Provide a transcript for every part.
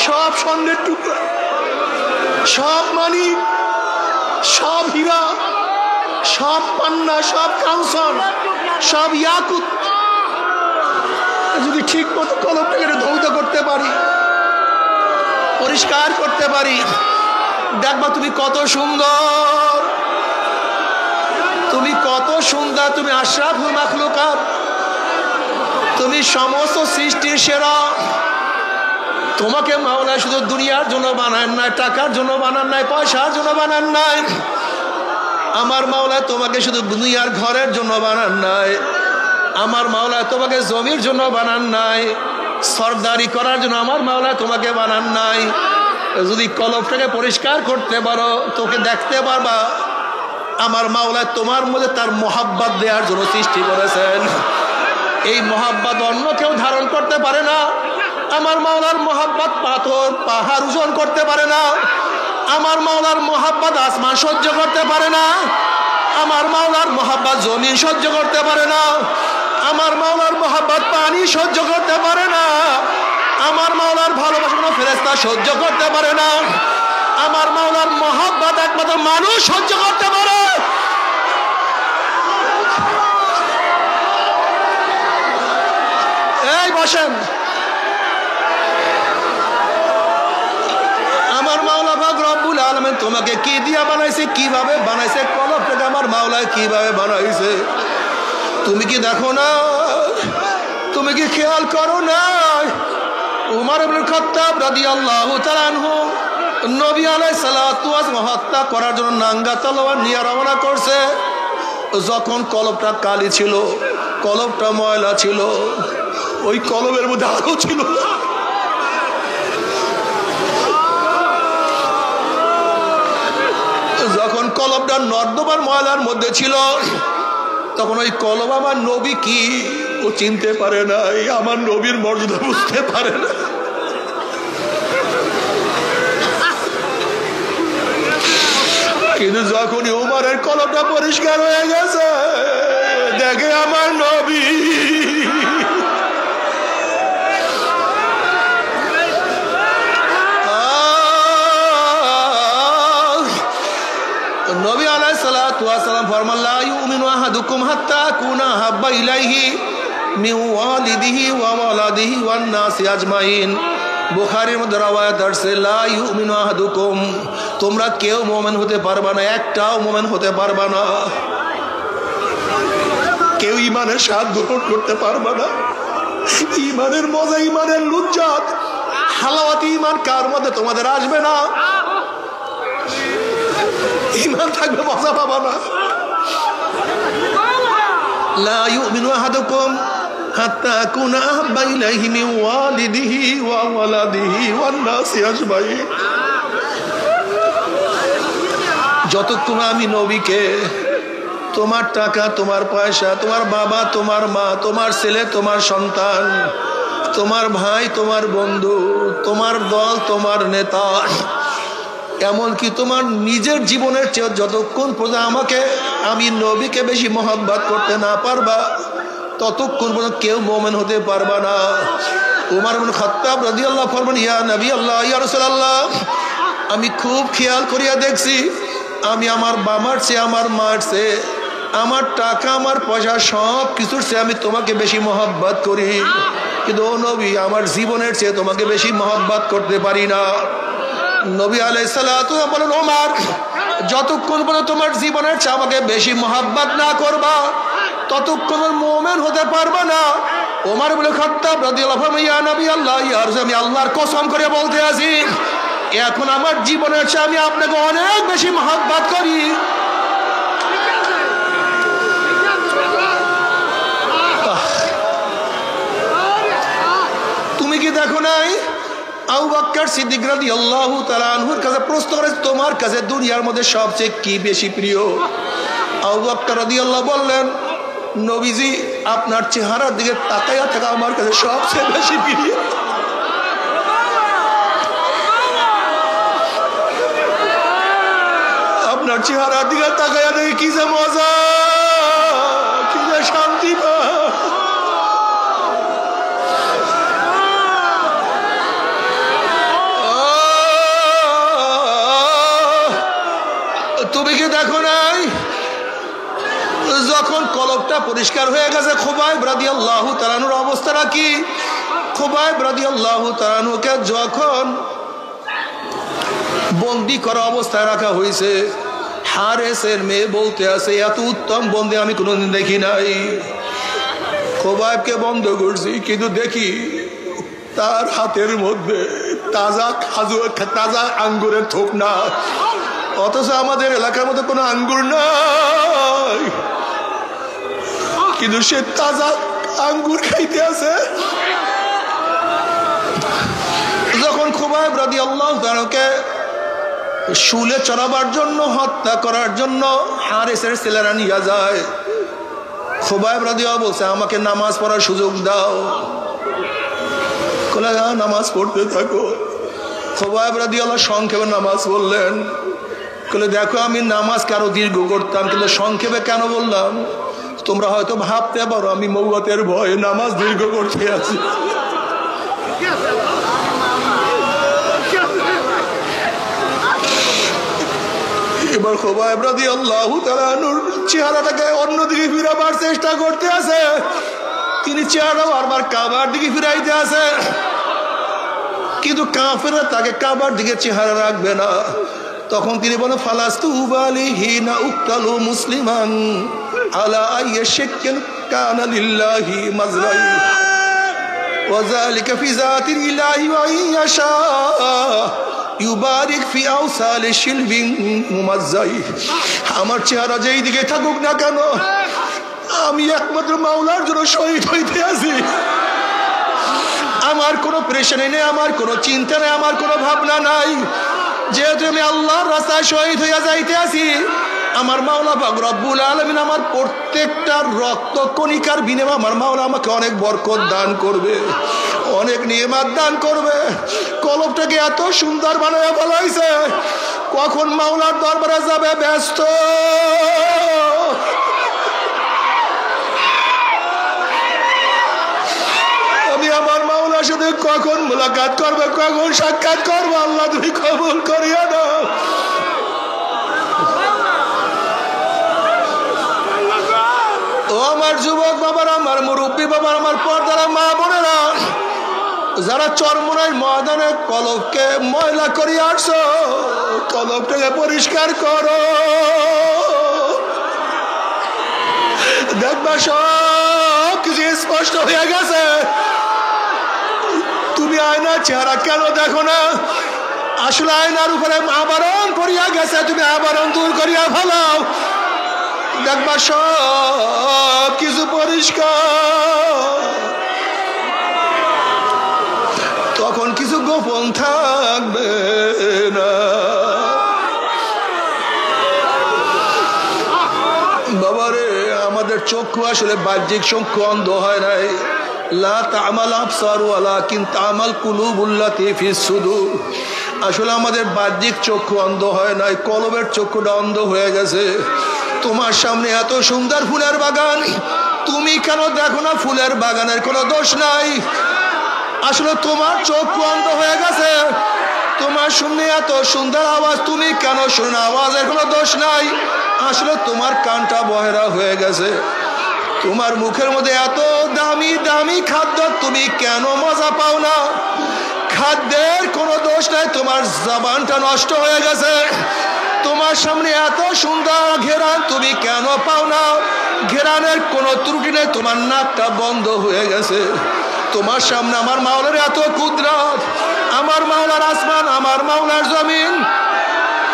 সব স্বর্ণের টুকরা, সব মানিক, সব হীরা, সব পান্না, সব কাউসার, সব ইয়াকুত যদি ঠিক মতো কলমটাকে ধৌত করতে পারি, পরিষ্কার করতে পারি, দেখবা তুমি কত সুন্দর, তুমি কত সুন্দর, তুমি আশরাফুল মাখলুকাত, তুমি সমস্ত সৃষ্টির সেরা। তোমাকে মাওলা শুধু দুনিয়ার জন্য বানান নাই, টাকার জন্য বানান নাই, পয়সার জন্য বানান নাই। আমার মাওলা তোমাকে শুধু দুনিয়ার ঘরের জন্য বানান নাই, আমার মাওলা তোমাকে জমির জন্য বানান নাই, সরদারি করার জন্য আমার মাওলা তোমাকে বানান নাই। যদি কলবটাকে পরিষ্কার করতে পারো, তোকে দেখতে পারবা আমার মাওলা তোমার মধ্যে তার মোহাব্বত দেওয়ার জন্য সৃষ্টি করেছেন। এই মোহাব্বত অন্য কেউ ধারণ করতে পারে না। আমার মাওলার মোহাব্বত পাথর পাহাড় ওজন করতে পারে না। আমার মাওলার মোহাব্বত আসমান সহ্য করতে পারে না। আমার মাওলার মোহাব্বত জমিন সহ্য করতে পারে না। আমার মাওলার মোহাব্বত পানি সহ্য করতে পারে না। আমার মাওলার ভালোবাসা কোনো ফেরেশতা সহ্য করতে পারে না। আমার মাওলার মোহাব্বত একমাত্র মানুষ সহ্য করতে পারে। এই বসেন, আমার মাওলা পাক রব্বুল আলামিন তোমাকে কি দিয়া বানাইছে, কিভাবে বানাইছে, কলবটাকে আমার মাওলা কিভাবে বানাইছে তুমি কি দেখো না? তুমি কি খেয়াল করো না? উমর ইবনে খাত্তাব রাদিয়াল্লাহু তাআলা আনহু নবী আলাইহিস সালাতু ওয়াস হত্যা করার জন্য নাঙ্গা তলোয়ার নিয়ে রওনা করছে। যখন কলবটা কালি ছিল, কলবটা ময়লা ছিল, ওই কলবের মধ্যে আলো ছিল। যখন কলবটা নর্দমার ময়লার মধ্যে ছিল, তখন ওই কলব আমার নবী কি ও চিনতে পারে না, আমার নবীর মর্যাদা বুঝতে পারে না। কিন্তু যখনই উমরের কলবটা পরিষ্কার হয়ে গেছে, দেখে আমার নবী, নবী আলাইহিস সালাতু ওয়াস সালাম ফরমান লা ইউমিনু আহাদুকুম হাত্তা কুনা হাব্বা ইলাইহি মিন ওয়ালিদিহি ওয়া ওয়ালাদিহি ওয়ান নাসি আজমাইন। বুখারীর মধ্যে রওয়ায়াত আছে লা ইউমিনু আহাদুকুম, তোমরা কেউ মুমিন হতে পারবা না, একটাও মুমিন হতে পারবা না, কেউ ঈমানের স্বাদ গ্রহণ করতে পারবা না। ঈমানের মজা, ঈমানের লুজ্জত, হালাওয়াত ঈমান কার মধ্যে তোমাদের আসবে না। ঈমান থাকবে, মজা পাবা না। লা ইউমিনু আহাদুকুম হাত্তা আকুনা আহাব্বা ইলাইহি মিন ওয়ালিদিহি ওয়া ওয়ালাদিহি ওয়ান নাসি আজমাইন। যতক্ষণ আমি নবীকে, তোমার টাকা, তোমার পয়সা, তোমার বাবা, তোমার মা, তোমার ছেলে, তোমার সন্তান, তোমার ভাই, তোমার বন্ধু, তোমার দল, তোমার নেতা, এমনকি তোমার নিজের জীবনের চেয়ে যতক্ষণ পর্যন্ত আমাকে, আমি নবীকে বেশি মহব্বত করতে না পারবা, ততক্ষণ পর্যন্ত কেউ মুমিন হতে পারবা না। উমর ইবনে খাত্তাব রাদিয়াল্লাহু ফরমান ইয়া নবী আল্লাহ, ইয়া রাসূলুল্লাহ, আমি খুব খেয়াল করিয়া দেখছি, আমি আমার বাবার চেয়ে, আমার মার চেয়ে, আমার টাকা, আমার পয়সা, সব কিছুর চেয়ে আমি তোমাকে বেশি মহব্বত করি, কিন্তু ও নবী, আমার জীবনের চেয়ে তোমাকে বেশি মহব্বত করতে পারি না। নবী আলাইহিস সালাতু ওয়া বলেন, ওমর, যতক্ষণ পর্যন্ত তোমার জীবনের চেয়ে আমাকে বেশি মহব্বত না করবা, ততক্ষণ মুমিন হতে পারবা না। ওমর ইবনে খাত্তাব রাদিয়াল্লাহু আনহু ইয়া নবী আল্লাহ, ইয়া রাসূল, আমি আল্লাহর কসম করে বলতে আছি, এখন আমার জীবনের চেয়ে আমি আপনাকে অনেক বেশি মহব্বত করি। তুমি কি দেখো নাই আবু বকর সিদ্দিক রাদিয়াল্লাহু তাআলা আনহুর কাছে প্রশ্ন করে, তোমার কাছে দুনিয়ার মধ্যে সবচেয়ে কি বেশি প্রিয়? আবু বকর রাদিয়াল্লাহু বললেন, নবীজি, আপনার চেহারার দিকে তাকাইয়া থাকা আমার কাছে সবচেয়ে বেশি প্রিয়। আপনার চেহারার দিকে তাকাইয়া দেখি কি যে মজা, কি যে শান্তি পায়। দেখো নাই? যখন কলবটা পরিষ্কার হয়ে গেছে, খুবাইব রাদিয়াল্লাহু তাআলা আনহুর অবস্থাটা কি? খুবাইব রাদিয়াল্লাহু তাআলা আনহুকে যখন বন্দি করা অবস্থায় রাখা হয়েছে, হারেসের মেয়ে বলতে আছে, এত উত্তম বন্দি আমি কোনোদিন দেখি নাই। খুবাইবকে বন্ধ করছি, কিন্তু দেখি তার হাতের মধ্যে তাজা আঙ্গুরের থোক না, অথচ আমাদের এলাকার মধ্যে কোনো আঙ্গুর নাই, কিন্তু সে তাজা আঙ্গুর খাইতে আছে। যখন খুবাইব রাদিয়াল্লাহু তাআলাকে শুলে চড়াবার জন্য, হত্যা করার জন্য হারেসের ছেলেরা নিয়ে যায়, খুবাইব রাদিয়াল্লাহু বলছে, আমাকে নামাজ পড়ার সুযোগ দাও। বলে, নামাজ পড়তে থাকো। খুবাইব রাদিয়াল্লাহু সংক্ষেপে নামাজ বললেন। বলে, দেখো আমি নামাজকে আরো দীর্ঘ করতাম, কিন্তু সংক্ষেপে কেন বললাম? তোমরা হয়তো ভাবতে পারো আমি মৌয়াতের ভয়ে নামাজ দীর্ঘ করতে আছি। এবার খুবাইব রাদিয়াল্লাহু তাআলা আনহুর চেহারাটাকে অন্যদিকে ফিরাবার চেষ্টা করতে আছে। তিনি চেহারা বারবার কাবার দিকে ফিরাইতে আছে, কিন্তু কাফেররা তাকে কাবার দিকে চেহারা রাখবে না। তখন তিনি বলেন, ফালাস্তু উবালি হিনা উক্তালু মুসলিমান আলা আইয়ি শাক্কিন কানা লিল্লাহি মাজরাই ওয়া যালিকা ফি যাতিল ইলাহি ওয়া ইয়াশা ইউবারিক ফি আওসালি শিলবিন মুমাজ্জাই। আমার চেহারা যেই দিকে থাকুক না কেন, আমি একমাত্র মাওলার জন্য শহীদ হইতে আছি। আমার কোনো প্রেশানি নেই, আমার কোনো চিন্তা নেই, আমার কোনো ভাবনা নাই। যেহেতু আমি আল্লাহর রাস্তায় শহীদ হইয়া যাইতে আছি, আমার মাওলা পাক রব্বুল আলামিন আমার প্রত্যেকটা রক্ত কণিকার বিনিময়ে আমার মাওলা আমাকে অনেক বরকত দান করবে, অনেক নিয়ামত দান করবে। কলবটাকে এত সুন্দর বানায় ফেলাইছে, কখন মাওলার দরবারে যাবে ব্যস্ত। আমি আমার মাওলার সাথে কখন মুলাকাত করবে, কখন সাক্ষাৎ করবো, আল্লাহ তুমি কবুল করিয়া দাও। ও আমার যুবক বাবারা, আমার মুরব্বী বাবা, আমার পর্দার মা বোনেরা, যারা চরমোনাই ময়দানে কলবকে ময়লা করিয়া আসছো, কলবটাকে পরিষ্কার করো। দেখবা সব কিছু স্পষ্ট হয়ে গেছে। তুমি আয়নার চেহারা কেন দেখো না? আসলে আয়নার উপরে আবরণ পড়িয়া গেছে, তুমি আবরণ দূর করিয়া ফেলাও, দেখবা সব কিছু পরিষ্কার। তখন কিছু গোপন থাকবে না। বাবারে, আমাদের চক্ষু আসলে বাহ্যিক চক্ষু অন্ধ হয় নাই। লা তা'মাল আবসার ওয়ালাকিন তা'মাল কুলুবুল্লাতী ফিস সুদূর। আসলে আমাদের বাহ্যিক চক্ষু অন্ধ হয় নাই, কলবের চক্ষুটা অন্ধ হয়ে গেছে। তোমার সামনে এত সুন্দর ফুলের বাগান, তুমি কেন দেখো না ফুলের বাগানের কোনো দোষ নাই? আসলে তোমার চক্ষু অন্ধ হয়ে গেছে। তোমার শুনে এত সুন্দর আওয়াজ, তুমি কেন শোনো? আওয়াজের কোনো দোষ নাই। আসলে তোমার কানটা বহেরা হয়ে গেছে। তোমার মুখের মধ্যে এত দামি দামি খাদ্য, তুমি কেন মজা পাও না? খাদ্যের কোনো দোষ নাই, তোমার জবানটা নষ্ট হয়ে গেছে। তোমার সামনে এত সুন্দর ঘেরান, তুমি কেন পাও না? ঘেরানের কোনো ত্রুটি নেই, তোমার নাকটা বন্ধ হয়ে গেছে। তোমার সামনে আমার মাওলার এত কুদরত, আমার মাওলার আসমান, আমার মাওলার জমিন।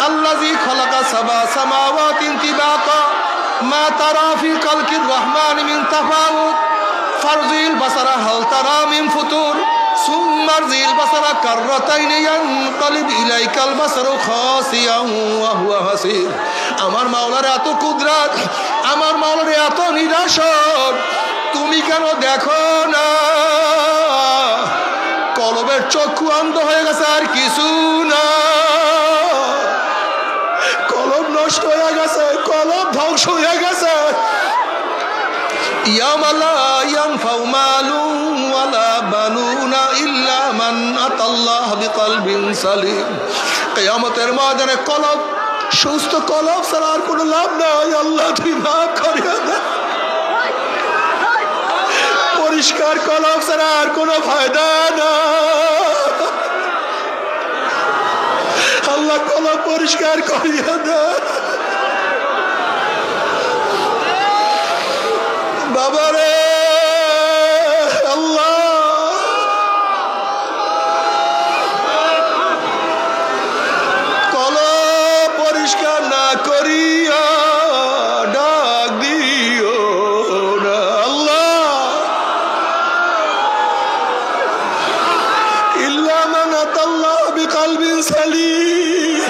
আল্লাযী খালাকা সাবা সামাওয়াতিন তিবাকা মা তারা ফি খালকির রহমান মিন তাফাউত ফারজিল বাসারা হাল তারা মিন ফুতুর সুম্মারজিল বাসারা কাররাতাইনি ইয়ানকালিব ইলাইকাল বাসারু খাসিয়ান ওয়া হুয়া হাসির। আমার মাওলার এত কুদরত, আমার মাওলার এত নিদর্শন, তুমি কেন দেখো না? কলবের চক্ষু অন্ধ হয়ে গেছে, আর কিছু না। কলব নষ্ট হয়ে গেছে, কলব ধ্বংস হয়ে গেছে। ইয়াওমা লা ইয়ানফাউ মালুন ওয়ালা বানুনা ইল্লা মান আতাল্লাহ বিকলবিন সালিম। কিয়ামতের ময়দানে কলব সুস্থ কলব ছাড়া আর কোনো লাভ নাই। আল্লাহ তুমি মাফ করিয়া দাও। পরিষ্কার কলব ছাড়া আর কোনো ফায়দা না। আল্লাহ কলব পরিষ্কার করিয়া দাও। বাবারে আল্লাহ কলব পরিষ্কার না করিয়া ডাক দিও না। আল্লাহ ইল্লা মান আতাল্লাহ বিকলবিন সালিম,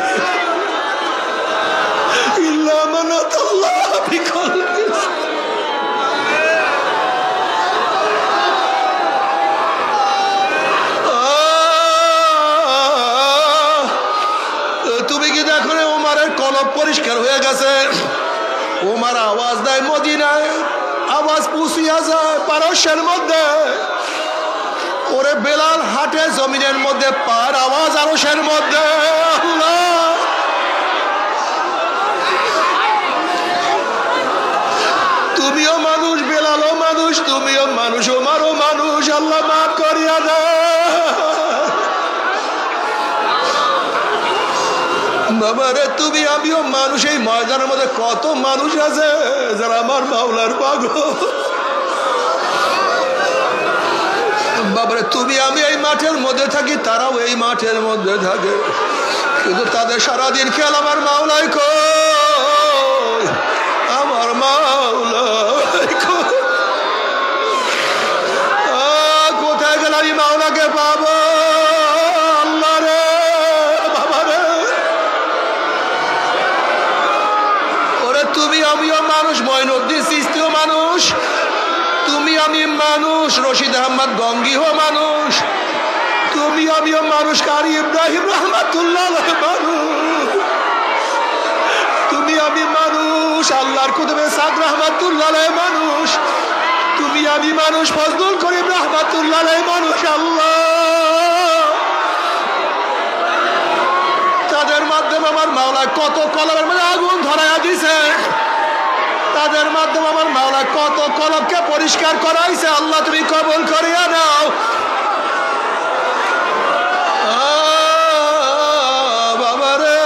ইল্লা মান আতাল্লাহ বিকলবিন সালিম। তুমি কি দেখো না ওমরের কলব পরিষ্কার হয়ে গেছে? ওমর আওয়াজ দেয় মদিনায়, আওয়াজ পুষিয়া যায় পারস্যের মধ্যে। ওরে বেলাল হাটে জমিনের মধ্যে, পার আওয়াজ আরশের মধ্যে। আল্লাহ তুমিও মানুষ, বেলালও মানুষ, তুমিও মানুষ, ওমরও মানুষ। আল্লাহ মাফ করিয়া দাও। বাবারে তুমি আমিও মানুষ। এই ময়দানের মধ্যে কত মানুষ আছে যারা আমার মাওলার পাগল। বাবারে তুমি আমি এই মাঠের মধ্যে থাকি, তারাও এই মাঠের মধ্যে থাকে, কিন্তু তাদের সারাদিন খেয়াল আমার মাওলাই কই, আমার মাওলাই কই। কোথায় গেলে আমি মাওলাকে পাবো? আল্লাহ রে বাবারে, ওরে তুমি আমিও মানুষ, মঈনুদ্দিন চিশতিও মানুষ, তুমি আমি মানুষ, রশিদ আহমদ গঙ্গিও মানুষ, তুমি আমিও মানুষ, কারি ইব্রাহিম রহমাতুল্লাহ মানুষ, তুমি আমি মানুষ, আল্লাহর কুতুবে সাদ রহমাতুল্লাহ মানুষ, তুমি আমি মানুষ, ফজলুল করিম রহমাতুল্লাহ মানুষ। আল্লাহ তাদের মাধ্যমে আমার মাওলা কত কলবের মধ্যে আগুন ধরাইয়া দিছে, তাদের মাধ্যমে আমার মাওলা কত কলবকে পরিষ্কার করাইছে। আল্লাহ তুমি কবুল করিয়া নাও। বাবারে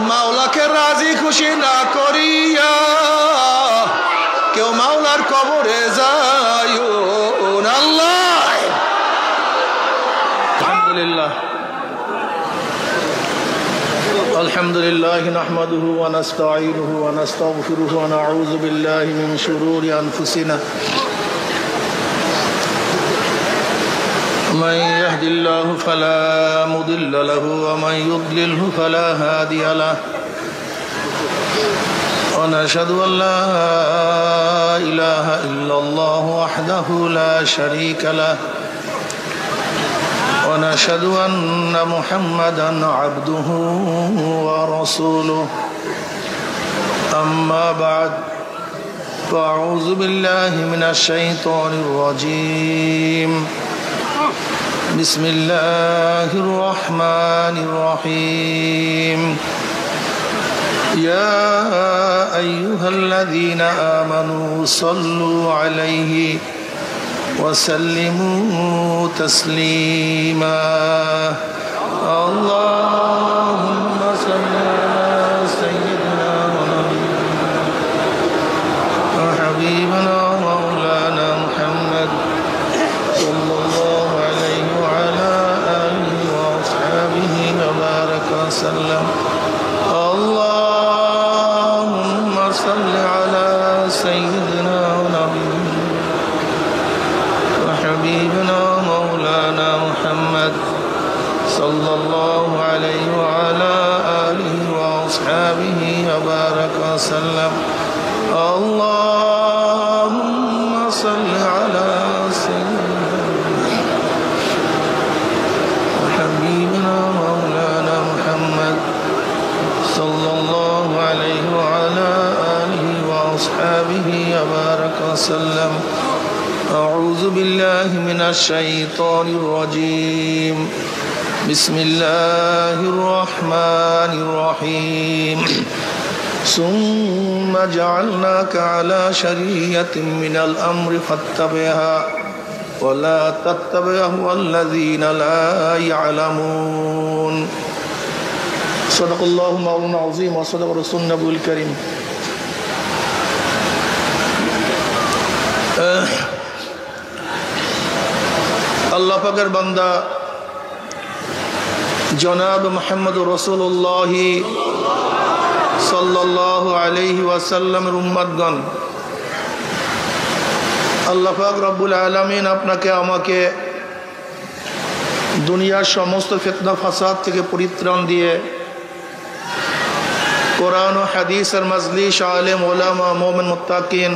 মাওলাকে রাজি খুশি না করিয়া কেউ মাওলার কবরে যায় না। আল্লাহ আলহামদুলিল্লাহ الحمد لله نحمده ونستعينه ونستغفره ونعوذ بالله من شرور أنفسنا من يهد الله فلا مضل له ومن يضلله فلا هادي له ونشهد أن لا إله إلا الله وحده لا شريك له ونشهد أن محمدا عبده ورسوله أما بعد فأعوذ بالله من الشيطان الرجيم بسم الله الرحمن الرحيم يا أيها الذين آمنوا صلوا عليه وسلموا تسليما اللهم صل على سيدنا وحبيبنا مولانا محمد صلى الله عليه وعلى آله وأصحابه وبارك وسلم اللهم صل على سيدنا حبيبنا مولانا محمد صلى الله عليه وعلى آله وأصحابه وبارك وسلم اللهم صل على سيدنا حبيبنا مولانا محمد صلى الله عليه وعلى آله وأصحابه وبارك وسلم أعوذ بالله من الشيطان الرجيم বিসমিল্লাহির রহমানির রহিম ثم جعلناك على شريعة من الأمر فاتبعها ولا تتبع أهواء الذين لا يعلمون صدق الله مولانا العظيم وصدق رسول النبي الكريم আল্লাহ পাকের বান্দা জনাব মুহাম্মদুর রাসূলুল্লাহ সাল্লাল্লাহু আলাইহি ওয়াসাল্লামের উম্মতগণ, আল্লাহ পাক রব্বুল আলামিন আপনাকে আমাকে দুনিয়ার সমস্ত ফিতনা ফাসাদ থেকে পরিত্রাণ দিয়ে কোরআন ও হাদিসের মজলিস, আলেম ওলামা, মুমিন মুত্তাকিন,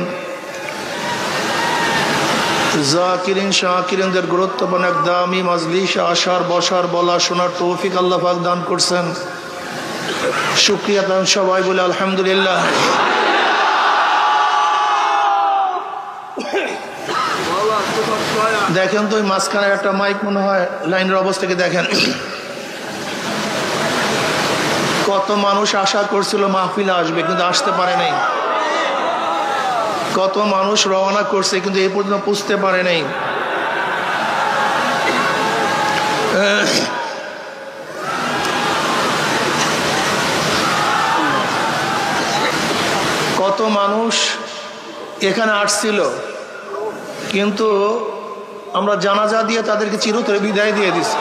জাকিরিন শাকিরিনদের গুরুত্বপূর্ণ এক দামি মজলিসে আসার, বসার, বলা, শোনার তৌফিক আল্লাহ পাক দান করছেন। শুকরিয়া দান সবাই বলে আলহামদুলিল্লাহ। দেখেন তো ওই মাঝখানে একটা মাইক মনে হয় লাইনের অবস্থাকে দেখেন। কত মানুষ আশা করছিল মাহফিলে আসবে কিন্তু আসতে পারে নাই। কত মানুষ রওনা করছে কিন্তু এই পর্যন্ত পৌঁছতে পারে নাই। কত মানুষ এখানে আসছিল কিন্তু আমরা জানাজা দিয়ে তাদেরকে চিরতরে বিদায় দিয়ে দিছি।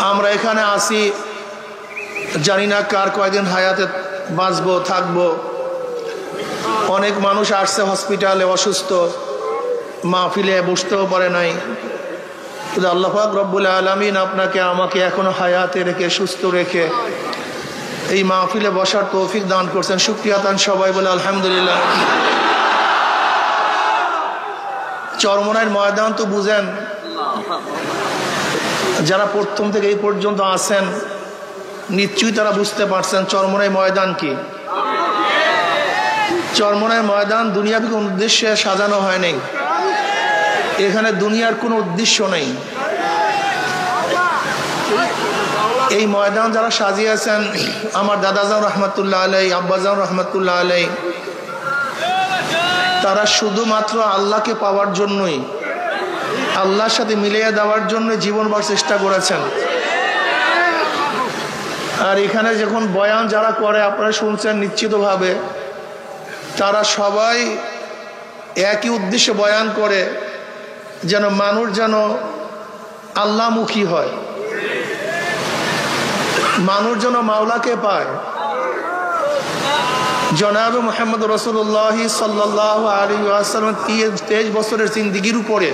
আমরা এখানে আসি, জানি না কার কয়দিন হায়াতে বাঁচবো থাকবো। অনেক মানুষ আসছে হসপিটালে অসুস্থ, মাহফিলে বসতেও পারে নাই। আল্লাহ পাক রব্বুল আলামিন আপনাকে আমাকে এখনো হায়াতে রেখে, সুস্থ রেখে এই মাহফিলে বসার তৌফিক দান করছেন। শুকরিয়া দান সবাই বলে আলহামদুলিল্লাহ। চরমনাইয়ের ময়দান তো বুঝেন, যারা প্রথম থেকে এই পর্যন্ত আছেন নিশ্চয়ই তারা বুঝতে পারছেন চরমনাই ময়দান কি। চরমনাই ময়দান দুনিয়াবি কোন উদ্দেশ্যে সাজানো হয়নি। এখানে দুনিয়ার কোনো উদ্দেশ্য নেই। এই ময়দান যারা সাজিয়েছেন, আমার দাদাজান রহমতুল্লাহ আলাই, আব্বাজান রহমতুল্লাহ আলাই, তারা শুধুমাত্র আল্লাহকে পাওয়ার জন্যই, আল্লাহর সাথে মিলিয়ে দেওয়ার জন্য জীবনভর চেষ্টা করেছেন। আর এখানে যখন বয়ান যারা করে আপনারা শুনছেন নিশ্চিতভাবে, তারা সবাই একই উদ্দেশ্যে বয়ান করে, যেন মানুষ যেন আল্লাহমুখী হয়, মানুষ যেন মাওলাকে পায়। জনাব মুহাম্মদ রাসূলুল্লাহ সাল্লাল্লাহু আলাইহি ওয়াসাল্লাম 23 বছরের জিন্দেগির উপরে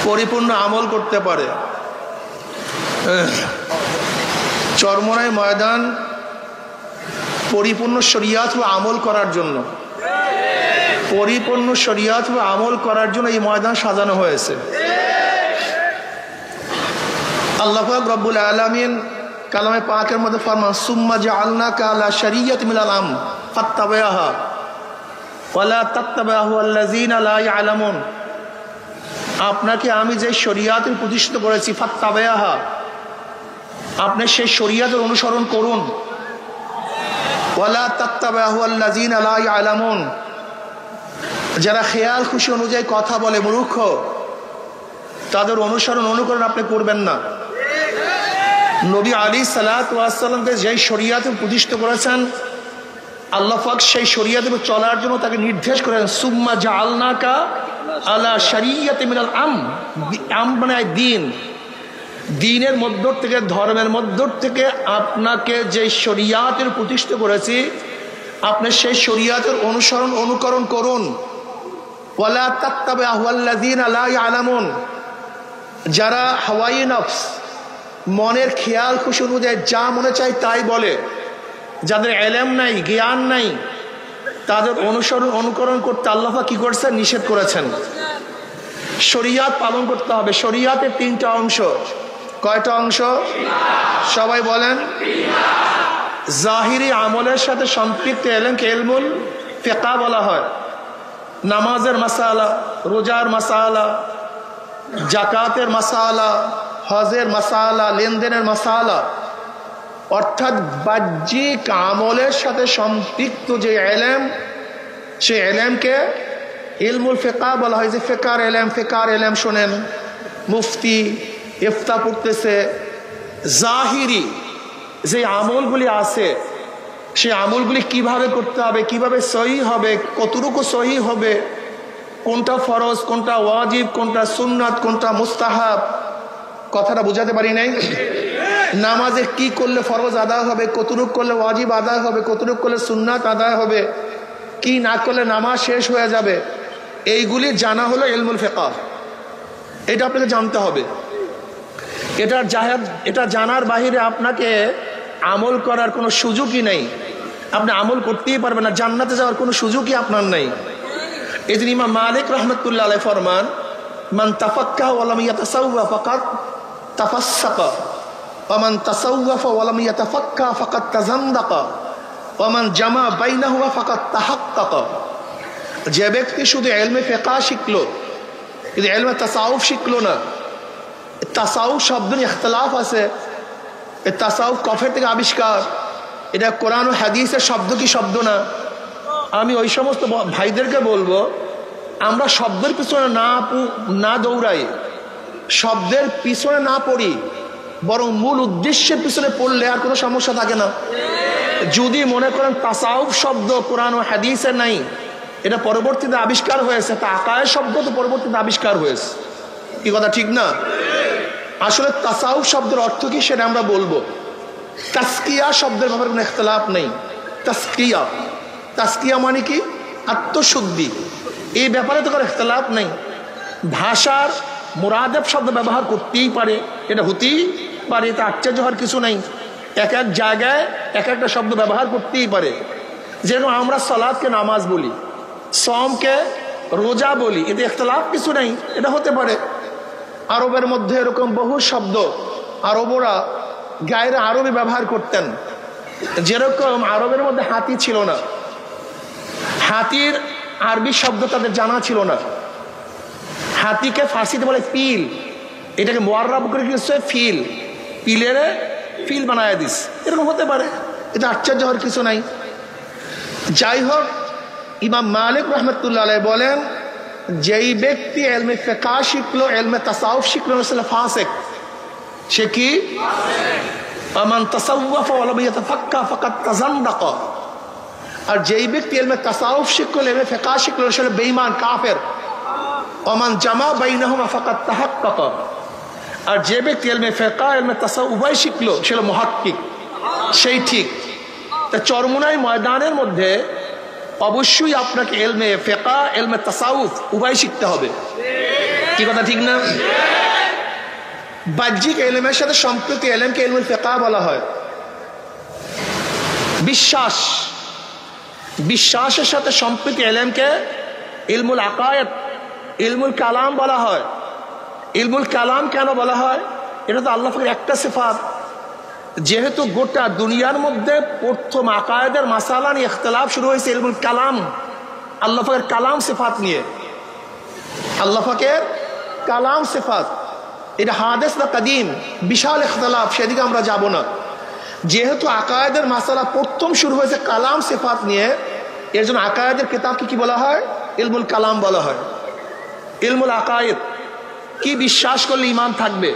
পরিপূর্ণ আমল করতে পারে। চরমনাই ময়দান পরিপূর্ণ শরিয়াত ও আমল করার জন্য, পরিপূর্ণ শরিয়াত ও আমল করার জন্য এই ময়দান সাজানো হয়েছে। আল্লাহ পাক রব্বুল আলামিন কালামে পাকের মধ্যে ফরমান, সুম্মা জাআলনাকা আলা শারিয়াতিন মিনাল আমর ফাত্তাবি'হা ওয়ালা তাত্তাবি'হু আল্লাযীনা লা ইয়ালামুন। আপনাকে আমি যে শরিয়াতের প্রতিষ্ঠিত করেছি, ফাত্তাবি'হা, আপনি সেই শরিয়াতের অনুসরণ করুন। ওয়ালা তাত্তাবি'হু আল্লাযীনা লা ইয়ালামুন, যারা খেয়াল খুশি অনুযায়ী কথা বলে, মূর্খ, তাদের অনুকরণ আপনি করবেন না। নবী আলাইহিস সালাতু ওয়াস সালামকে যেই শরিয়াতে প্রতিষ্ঠিত করেছেন, আল্লাহ পাক সেই শরিয়াতে চলার জন্য তাকে নির্দেশ করেন, সুম্মা জাআলনাকা আলা শারিয়াতিন মিনাল আমর মানে দ্বীন, দ্বীনের মধ্য থেকে, ধর্মের মধ্য থেকে আপনাকে যে শরিয়াতের প্রতিষ্ঠিত করেছি, আপনি সেই শরিয়াতের অনুকরণ করুন। ওয়ালা তাত্তাবি'হু আল্লাযীনা লা ইয়ালামুন, যারা হাওয়াই নফস, মনের খেয়াল খুশি অনুযায়ী যা মনে চায় তাই বলে, যাদের ইলম নাই, জ্ঞান নাই, তাদের অনুকরণ করতে আল্লাহ কি করছেন? নিষেধ করেছেন। শরিয়াত পালন করতে হবে। শরিয়াতের 3টা অংশ। কয়টা অংশ? সবাই বলেন। জাহিরি আমলের সাথে সম্পৃক্ত ইলমকে ইলমুল ফিকহ বলা হয়। নামাজের মাসালা, রোজার মাসালা, জাকাতের মাসালা, হজের মাসালা, লেনদেনের মাসালা, অর্থাৎ বাহ্যিক আমলের সাথে সম্পৃক্ত যে এলেম, সে এলেমকে ইলমুল ফিকহ বলা হয়। যে ফিকহের এলেম শোনেন, মুফতি ইফতা পড়তেছে, জাহিরি যে আমলগুলি আছে সেই আমলগুলি কিভাবে করতে হবে, কিভাবে সহি হবে, কতটুকু সহি হবে, কোনটা ফরজ, কোনটা ওয়াজিব, কোনটা সুন্নাত, কোনটা মুস্তাহাব। কথাটা বুঝাতে পারি নাই? নামাজে কি করলে ফরজ আদায় হবে, কতটুকু করলে ওয়াজিব আদায় হবে, কতটুকু করলে সুন্নাত আদায় হবে, কি না করলে নামাজ শেষ হয়ে যাবে, এইগুলি জানা হলো ইলমুল ফিকহ। এটা আপনাকে জানতে হবে। এটা জানার বাহিরে আপনাকে আমল করার কোনো সুযোগই নেই। আপনি আমল করতেই পারবেন না, জান্নাতে যাওয়ার কোনো সুযোগই আপনার নেই। এই জন্য ইমাম মালিক রহমতুল্লাহ আলাইহি ফরমান, মান তাফাক্কাহ ওয়া লাম ইয়াতাসাওয়া ফাকাদ তাফাসসাকা ওয়া মান তাসাওয়াফা ওয়া লাম ইয়াতাফাক্কা ফাকাদ তাজান্দাকা ওয়া মান জামা বাইনাহুমা ফাকাদ তাহাক্কাকা। যে ব্যক্তি শুধু ইলমে ফিকহ শিখলো কিন্তু ইলমে তাসাউফ শিখলো না, তাসাউফ শব্দের ইখতিলাফ আছে। এই তাসাউফ কফের থেকে আবিষ্কার, এটা কোরআন ও হাদিসের শব্দ কি শব্দ না। আমি ওই সমস্ত ভাইদেরকে বলবো, আমরা শব্দের পিছনে না দৌড়াই, শব্দের পিছনে না পড়ি, বরং মূল উদ্দেশ্যের পিছনে পড়লে আর কোনো সমস্যা থাকে না। যদি মনে করেন তাসাউফ শব্দ কোরআন ও হাদিসের নাই, এটা পরবর্তীতে আবিষ্কার হয়েছে, তা আকায়ের শব্দ তো পরবর্তীতে আবিষ্কার হয়েছে, কি কথা ঠিক না? আসলে তাসাউফ শব্দের অর্থ কি সেটা আমরা বলবো। তাসকিয়া শব্দের ব্যাপারে কোনো ইখতিলাফ নেই। তাসকিয়া মানে কি? আত্মশুদ্ধি। এই ব্যাপারে তো কোনো ইখতিলাফ নেই। ভাষার মুরাদেব শব্দ ব্যবহার করতেই পারে, এটা হতেই পারে, এটা আশ্চর্য হওয়ার কিছু নেই। এক এক জায়গায় এক একটা শব্দ ব্যবহার করতেই পারে। যেন আমরা সালাতকে নামাজ বলি, সমকে রোজা বলি, এতে ইখতিলাফ কিছু নেই, এটা হতে পারে। আরবের মধ্যে এরকম বহু শব্দ আরবরা গায়ের আরবি ব্যবহার করতেন। যেরকম আরবের মধ্যে হাতি ছিল না, হাতির আরবি শব্দ তাদের জানা ছিল না। হাতিকে ফার্সিতে বলে পিল, এটাকে মুআররাব করে দিচ্ছে ফিল, পিলের ফিল বানায় দিস, এরকম হতে পারে, এটা আশ্চর্য হওয়ার কিছু নাই। যাই হোক, ইমাম মালিক রহমতুল্লাহ আলাইহি বলেন, যেই ব্যক্তি ইলমে ফিকহ শিখলো, ইলমে তাসাউফ শিখলো, আসলে ফাসিক। সে কি? আমান তাসাওয়াফা ওয়া লাম ইয়াতাফাক্কা ফাকাদ তাজান্দাকা। আর যেই ব্যক্তি ইলমে তাসাউফ শিখলো, ইলমে ফিকহ শিখলো, আসলে বেঈমান, কাফের। আমান জামা বাইনাহুমা ফাকাদ তাহাক্কাকা। আর যে ব্যক্তি ইলমে ফিকহ, ইলমে তাসাউফ উভয় শিখলো, সেটা মুহাক্কিক, সেই ঠিক। তা চরমোনাই ময়দানের মধ্যে অবশ্যই আপনাকে ইলমে ফিকহ, ইলমে তাসাউফ উভয় শিখতে হবে, কি কথা ঠিক না? বাহ্যিক ইলমের সাথে সম্পৃক্ত ইলমকে ইলমুল ফিকহ বলা হয়। বিশ্বাসের সাথে সম্পৃক্ত ইলমকে ইলমুল আকায়েদ, ইলমুল কালাম বলা হয়। ইলমুল কালাম কেন বলা হয়? এটা তো আল্লাহ পাকের একটা সিফাত। যেহেতু গোটা দুনিয়ার মধ্যে প্রথম আকায়েদের মাসালা নিয়ে ইখতিলাফ শুরু হয়েছে ইলমুল কালাম, আল্লাহ পাকের কালাম সিফাত নিয়ে। আল্লাহ পাকের কালাম সিফাত, এটা হাদিস না কাদিম, বিশাল ইখতিলাফ, সেদিকে আমরা যাব না। যেহেতু আকায়েদের মাসালা প্রথম শুরু হয়েছে কালাম সিফাত নিয়ে, এর জন্য আকায়েদের কিতাবকে কি বলা হয়? ইলমুল কালাম বলা হয়। ইলমুল আকায়েদ, কি বিশ্বাস করলে ঈমান থাকবে,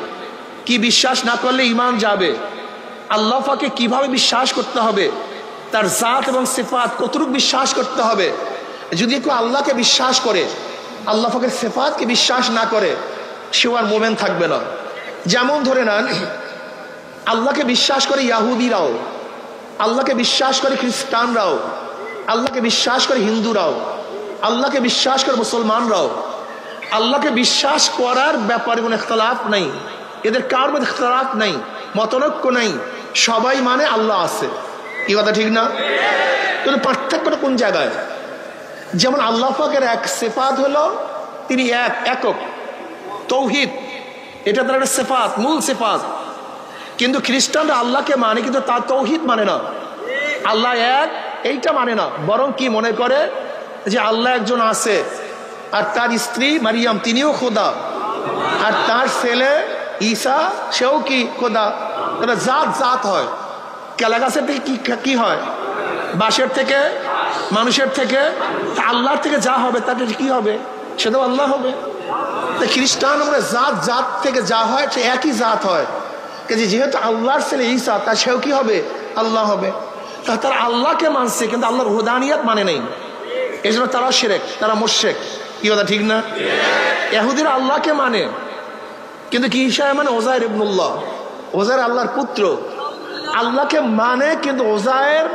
কি বিশ্বাস না করলে ঈমান যাবে, আল্লাহ পাকে কিভাবে বিশ্বাস করতে হবে, তার জাত এবং সিফাত কতটুকু বিশ্বাস করতে হবে। যদি কেউ আল্লাহকে বিশ্বাস করে, আল্লাহ পাকের সিফাতকে বিশ্বাস না করে, সে আর মোমেন থাকবে না। যেমন ধরে নেন, আল্লাহকে বিশ্বাস করে ইয়াহুদিরাও, আল্লাহকে বিশ্বাস করে খ্রিস্টানরাও, আল্লাহকে বিশ্বাস করে হিন্দুরাও, আল্লাহকে বিশ্বাস করে মুসলমানরাও। আল্লাহকে বিশ্বাস করার ব্যাপারে কোনো ইখতিলাফ নেই, এদের কার মধ্যে ইখতিলাফ নেই, মতনৈক্য নেই, সবাই মানে আল্লাহ আছে, কি কথা ঠিক না? কিন্তু পার্থক্যটা কোন জায়গায়? যেমন আল্লাহ পাকের এক সিফাত হলো তিনি একক, তৌহিদ, এটা তার একটা সিফাত, মূল সিফাত। কিন্তু খ্রিস্টানরা আল্লাহকে মানে, কিন্তু তার তৌহিদ মানে না, আল্লাহ এক এইটা মানে না, বরং কি মনে করে যে আল্লাহ একজন আছে, আর তার স্ত্রী মারিয়াম তিনিও খোদা, আর তার ছেলে ঈসা সেও কি খোদা। তাহলে জাত জাত হয়, কেলা গাছের থেকে কি হয়? বাঁশের থেকে, মানুষের থেকে, আল্লাহর থেকে যা হবে তাতে কি হবে? সেটাও আল্লাহ হবে। খ্রিস্টান আমরা জাত জাত থেকে যা হয় সে একই জাত হয়, যেহেতু আল্লাহর ছেলে ঈসা তার সেও কি হবে? আল্লাহ হবে। তারা আল্লাহকে মানছে কিন্তু আল্লাহর হুদানিয়াত মানে নেই, এই জন্য তারা শিরক, তারা মুশরিক। কি কথা ঠিক না? ইহুদিরা আল্লাহকে মানে কিন্তু কি ঈসা মানে ওজায়ের ইবনুল্লাহ, ওজায়ের আল্লাহর পুত্র। আল্লাহকে মানে কিন্তু ওজায়ের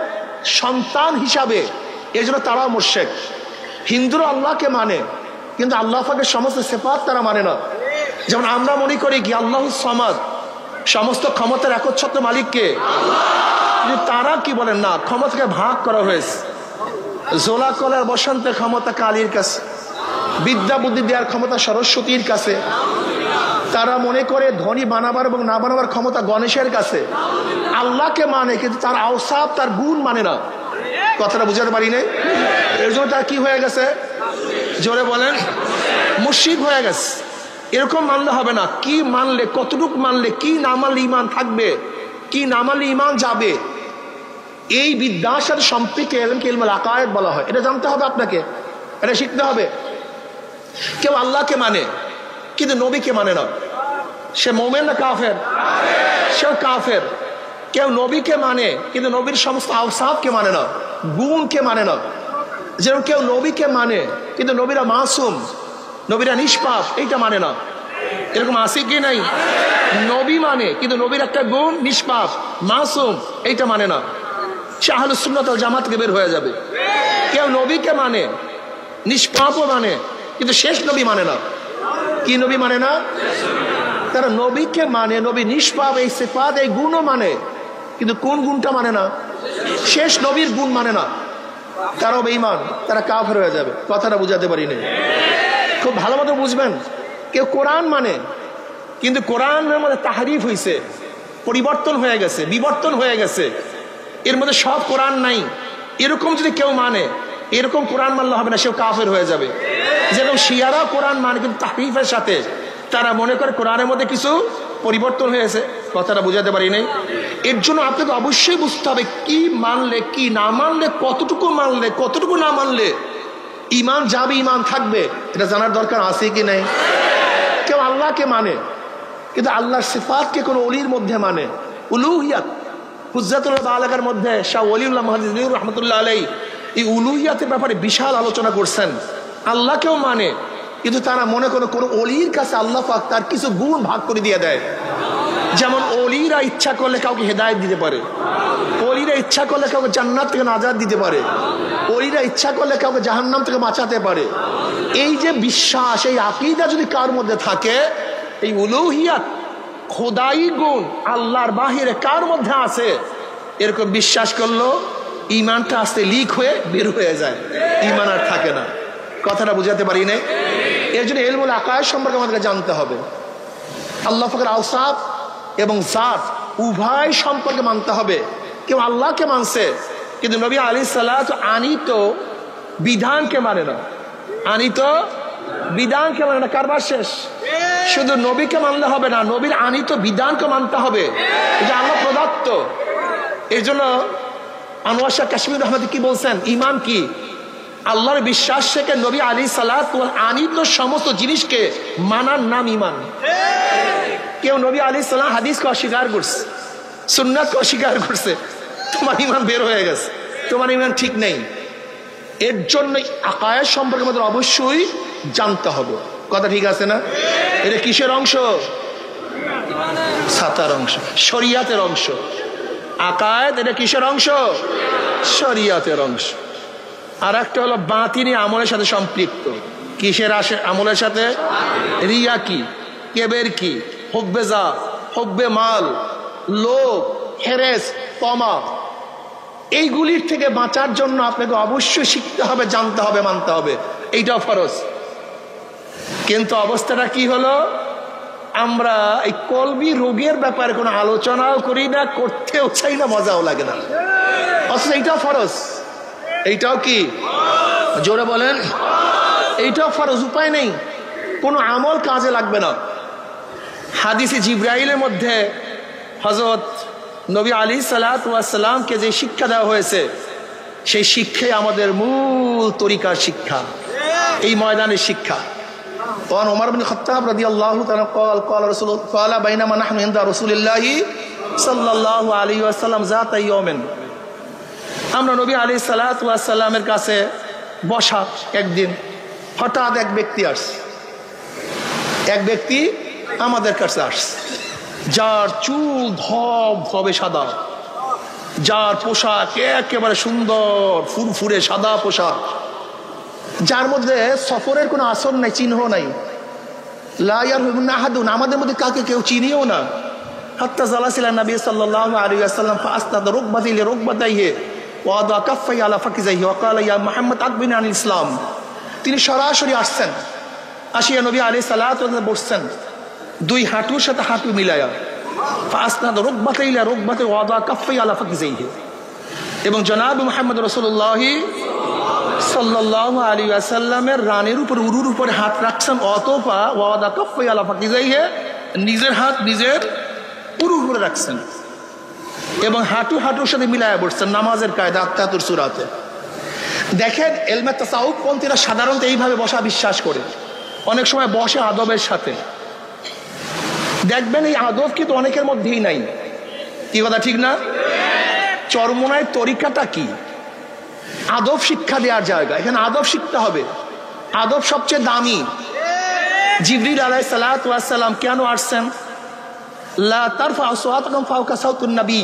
সন্তান হিসাবে, এই জন্য তারা মুশরিক। হিন্দুরা আল্লাহকে মানে কিন্তু আল্লাহ পাকের সমস্ত সিফাত তারা মানে না। যেমন আমরা মনে করি কি আল্লাহুস সামাদ, সমস্ত ক্ষমতার একচ্ছত্র মালিককে, কিন্তু তারা কি বলেন না, ক্ষমতাকে ভাগ করা হয়েছে। জোলা কলার বসন্তের ক্ষমতা কালীর কাছে, বিদ্যা বুদ্ধি দেওয়ার ক্ষমতা সরস্বতীর কাছে। তারা মনে করে ধনী বানাবার এবং না বানাবার ক্ষমতা গণেশের কাছে। আল্লাহকে মানে কিন্তু তার আওসাফ, তার গুণ মানে না। কথাটা বুঝাতে পারি নাই? এর জন্য তার কি হয়ে গেছে? জোরে বলেন, মুশরিক হয়ে গেছে। এরকম মানলে হবে না। কি মানলে, কতটুক মানলে, কি না মানলে ইমান থাকবে, কি না মানলে ইমান যাবে, এই বিদ্যার সাথে সম্পৃক্ত এলমকে ইলমুল আকায়েদ বলা হয়। এটা জানতে হবে আপনাকে, এটা শিখতে হবে। কেউ আল্লাহকে মানে কিন্তু নবীকে মানে না, সে মুমিন না কাফের? সেও কাফের। কেউ নবীকে মানে কিন্তু নবীর সমস্ত আওসাফকে মানে না, গুণকে মানে না। যেরকম কেউ নবীকে মানে কিন্তু নবীরা মাসুম, নবীরা নিষ্পাপ, এইটা মানে না। এরকম আছে কি নাই? নবী মানে কিন্তু নবীর একটা গুণ নিষ্পাপ, মাসুম, এইটা মানে না। সে আহলুস সুন্নাত ওয়াল জামাত থেকে বের হয়ে যাবে। কেউ নবীকে মানে, নিষ্পাপও মানে, কিন্তু শেষ নবী মানে না। কি নবী মানে না? তারা নবীকে মানে, নবী নিষ্পাপ, এই সিফাত, এই গুণও মানে, কিন্তু কোন গুণটা মানে না? শেষ নবীর গুণ মানে না। তারাও বেঈমান, তারা কাফের হয়ে যাবে। কথাটা বুঝাতে পারি না, খুব ভালো মতো বুঝবেন। কেউ কোরআন মানে কিন্তু কোরআনের মধ্যে তাহরিফ হয়েছে, পরিবর্তন হয়ে গেছে, বিবর্তন হয়ে গেছে, এর মধ্যে সব কোরআন নাই, এরকম যদি কেউ মানে, এরকম কোরআন মানলে হবে না, সেও কাফের হয়ে যাবে। যেরকম শিয়ারা কোরআন মানে কিন্তু তাহরিফের সাথে, তারা মনে করে কোরআনের মধ্যে কিছু পরিবর্তন হয়েছে। কথাটা বুঝাতে পারি নাই? এর জন্য আপনাকে অবশ্যই বুঝতে হবে কি মানলে, কি না মানলে, কতটুকু মানলে, কতটুকু না মানলে ইমান যাবে, ইমান থাকবে, এটা জানার দরকার আছে কি নাই? কেউ আল্লাহকে মানে কিন্তু আল্লাহর সিফাতকে কোনো ওলির মধ্যে মানে, উলুহিয়াত, হুজ্জাতুল বালাগার মধ্যে শাহ ওলিউল্লাহ মুহাদ্দিস রাহমাতুল্লাহ আলাইহি এই উলুহিয়াতের ব্যাপারে বিশাল আলোচনা করছেন। আল্লাহকেও মানে কিন্তু তারা মনে করে কোনো অলির কাছে আল্লাহ পাক তার কিছু গুণ ভাগ করে দিয়ে দেয়। যেমন অলিরা ইচ্ছা করলে কাউকে হেদায়েত দিতে পারে, অলিরা ইচ্ছা করলে কাউকে জান্নাত থেকে নাজাত দিতে পারে, অলিরা ইচ্ছা করলে কাউকে জাহান্নাম থেকে বাঁচাতে পারে। এই যে বিশ্বাস, এই আকীদা যদি কার মধ্যে থাকে, এই উলুহিয়াত, খোদাই গুণ আল্লাহর বাহিরে কার মধ্যে আছে, এরকম বিশ্বাস করলো ইমানটা আস্তে লিক হয়ে বের হয়ে যায়, ইমান আর থাকে না। কথাটা বুঝাতে পারি না? এর জন্য ইলমুল আকায়েদ সম্পর্কে আমাদেরকে জানতে হবে। আল্লাহ পাকের আওসাফ এবং জাত উভয় সম্পর্কে মানতে হবে। কেউ আল্লাহকে মানছে কিন্তু নবী আলাইহিস সালাতু আনিত বিধানকে মানে না, আনিত বিধানকে মানে না। কারবার শেষ। শুধু নবীকে মানলে হবে না, নবীর আনিত বিধানকে মানতে হবে, এটা আল্লাহ প্রদত্ত। এই জন্য আনোয়ার শাহ কাশ্মীর রহমত কি বলছেন, ইমান কি? আল্লাহর বিশ্বাস থেকে নবী আলাইহিস সালাতু আনিত সমস্ত জিনিসকে মানার নাম ইমান। কেউ নবী আলাইহিস সালাম হাদিসকে অস্বীকার করছে, সুন্নাতকে অস্বীকার করছে, তোমার ইমান বের হয়ে গেছে, তোমার ইমান ঠিক নেই। এর জন্য আকায়েদ সম্পর্কে আমাদের অবশ্যই জানতে হবে। কথা ঠিক আছে না? এটা কিসের অংশ? সাতার অংশ, শরিয়াতের অংশ। আকায়েদ এটা কিসের অংশ? শরিয়াতের অংশ। আর একটা হলো বাতিনি আমলের সাথে সম্পৃক্ত। কিসের আমলের সাথে? রিয়া কি, কেবের কি, হুব্বে যা, হুব্বে মাল, লোভ, হেরেস, তমা, এইগুলির থেকে বাঁচার জন্য আপনাকে অবশ্যই শিখতে হবে, জানতে হবে, মানতে হবে। এইটাও ফরজ। কিন্তু অবস্থাটা কি হলো, আমরা এই কলবি রোগের ব্যাপারে কোনো আলোচনাও করি না, করতেও চাই না, মজাও লাগে না, অথচ এইটাও ফরজ। এইটাও কি? জোরে বলেন। এইটাও ফরজ, উপায় নেই, কোনো আমল কাজে লাগবে না। হাদিসে জিব্রাইলের মধ্যে হযরত নবী আলাইহিস সালামকে যে শিক্ষা দেওয়া হয়েছে সেই শিক্ষাই আমাদের মূল তরিকার শিক্ষা, এই ময়দানের শিক্ষা। ওয়ান ওমর ইবনে খাত্তাব রাদিয়াল্লাহু তাআলা قال رسول قال بينما نحن عند رسول الله صلى الله عليه وسلم ذات يوم, আমরা নবী আলাইহিস সালামের কাছে বসা একদিন, হঠাৎ এক ব্যক্তি আসছে, এক ব্যক্তি আমাদের কাছে আসছে, যার চুল ধবধবে সাদা, যার পোশাক একেবারে সুন্দর ফুরফুরে সাদা পোশাক, যার মধ্যে সফরের কোনো আসর নাই, চিহ্ন নাই। লা ইয়ারহুনা আহাদুন, আমাদের মধ্যে কাকে কেউ চিনিও না। হাত্তা জালাসিলা নবী সাল্লাল্লাহু আলাইহি ওয়াসাল্লাম ফাসনাদা রুকবাতি লিরুকবাতাইহি ওয়া আদা কাফাইহি আলা ফাকিজাইহি ওয়া ক্বালা ইয়া মুহাম্মদ আকবিরনি আনিল ইসলাম। তিনি সরাসরি আসছেন, আসিয়া নবী আলাইহিস সালাতু ওয়া সাল্লাম বসছেন, দুই হাঁটুর সাথে হাঁটু মিলায়া, ফাসনাদা রুকবাতাইহি লিরুকবাতি ওয়া আদা কাফাইহি আলা ফাকিজাইহি, এবং জনাব মুহাম্মদ রাসূলুল্লাহ সাল্লাল্লাহু আলাইহি ওয়াসাল্লামের রানের উপর উরুর উপরে হাত রাখছেন, অতঃপর ওয়াদা কাফাই আলা ফাকিজাইহি, নিজের হাত নিজের উরুর উপরে রাখছেন এবং হাঁটুর সাথে মিলায়া বসছেন নামাজের কায়দা আত্তাতুর সূরাতে। দেখেন ইলমে তাসাউফ পন্থীরা সাধারণত এইভাবে বসা বিশ্বাস করে, অনেক সময় বসে আদবের সাথে। দেখবেন এই আদব কিন্তু অনেকের মধ্যেই নাই, কি কথা ঠিক না? চরমোনাই তরিকাটা কি? আদব শিক্ষা দেওয়ার জায়গা, এখানে আদব শিখতে হবে। আদব সবচেয়ে দামি। জিবরিল আলাইহিস সালাম কেন আসছেন? লা তারফাউ আসওয়াতাকুম ফাওকা সাওতুন নবী,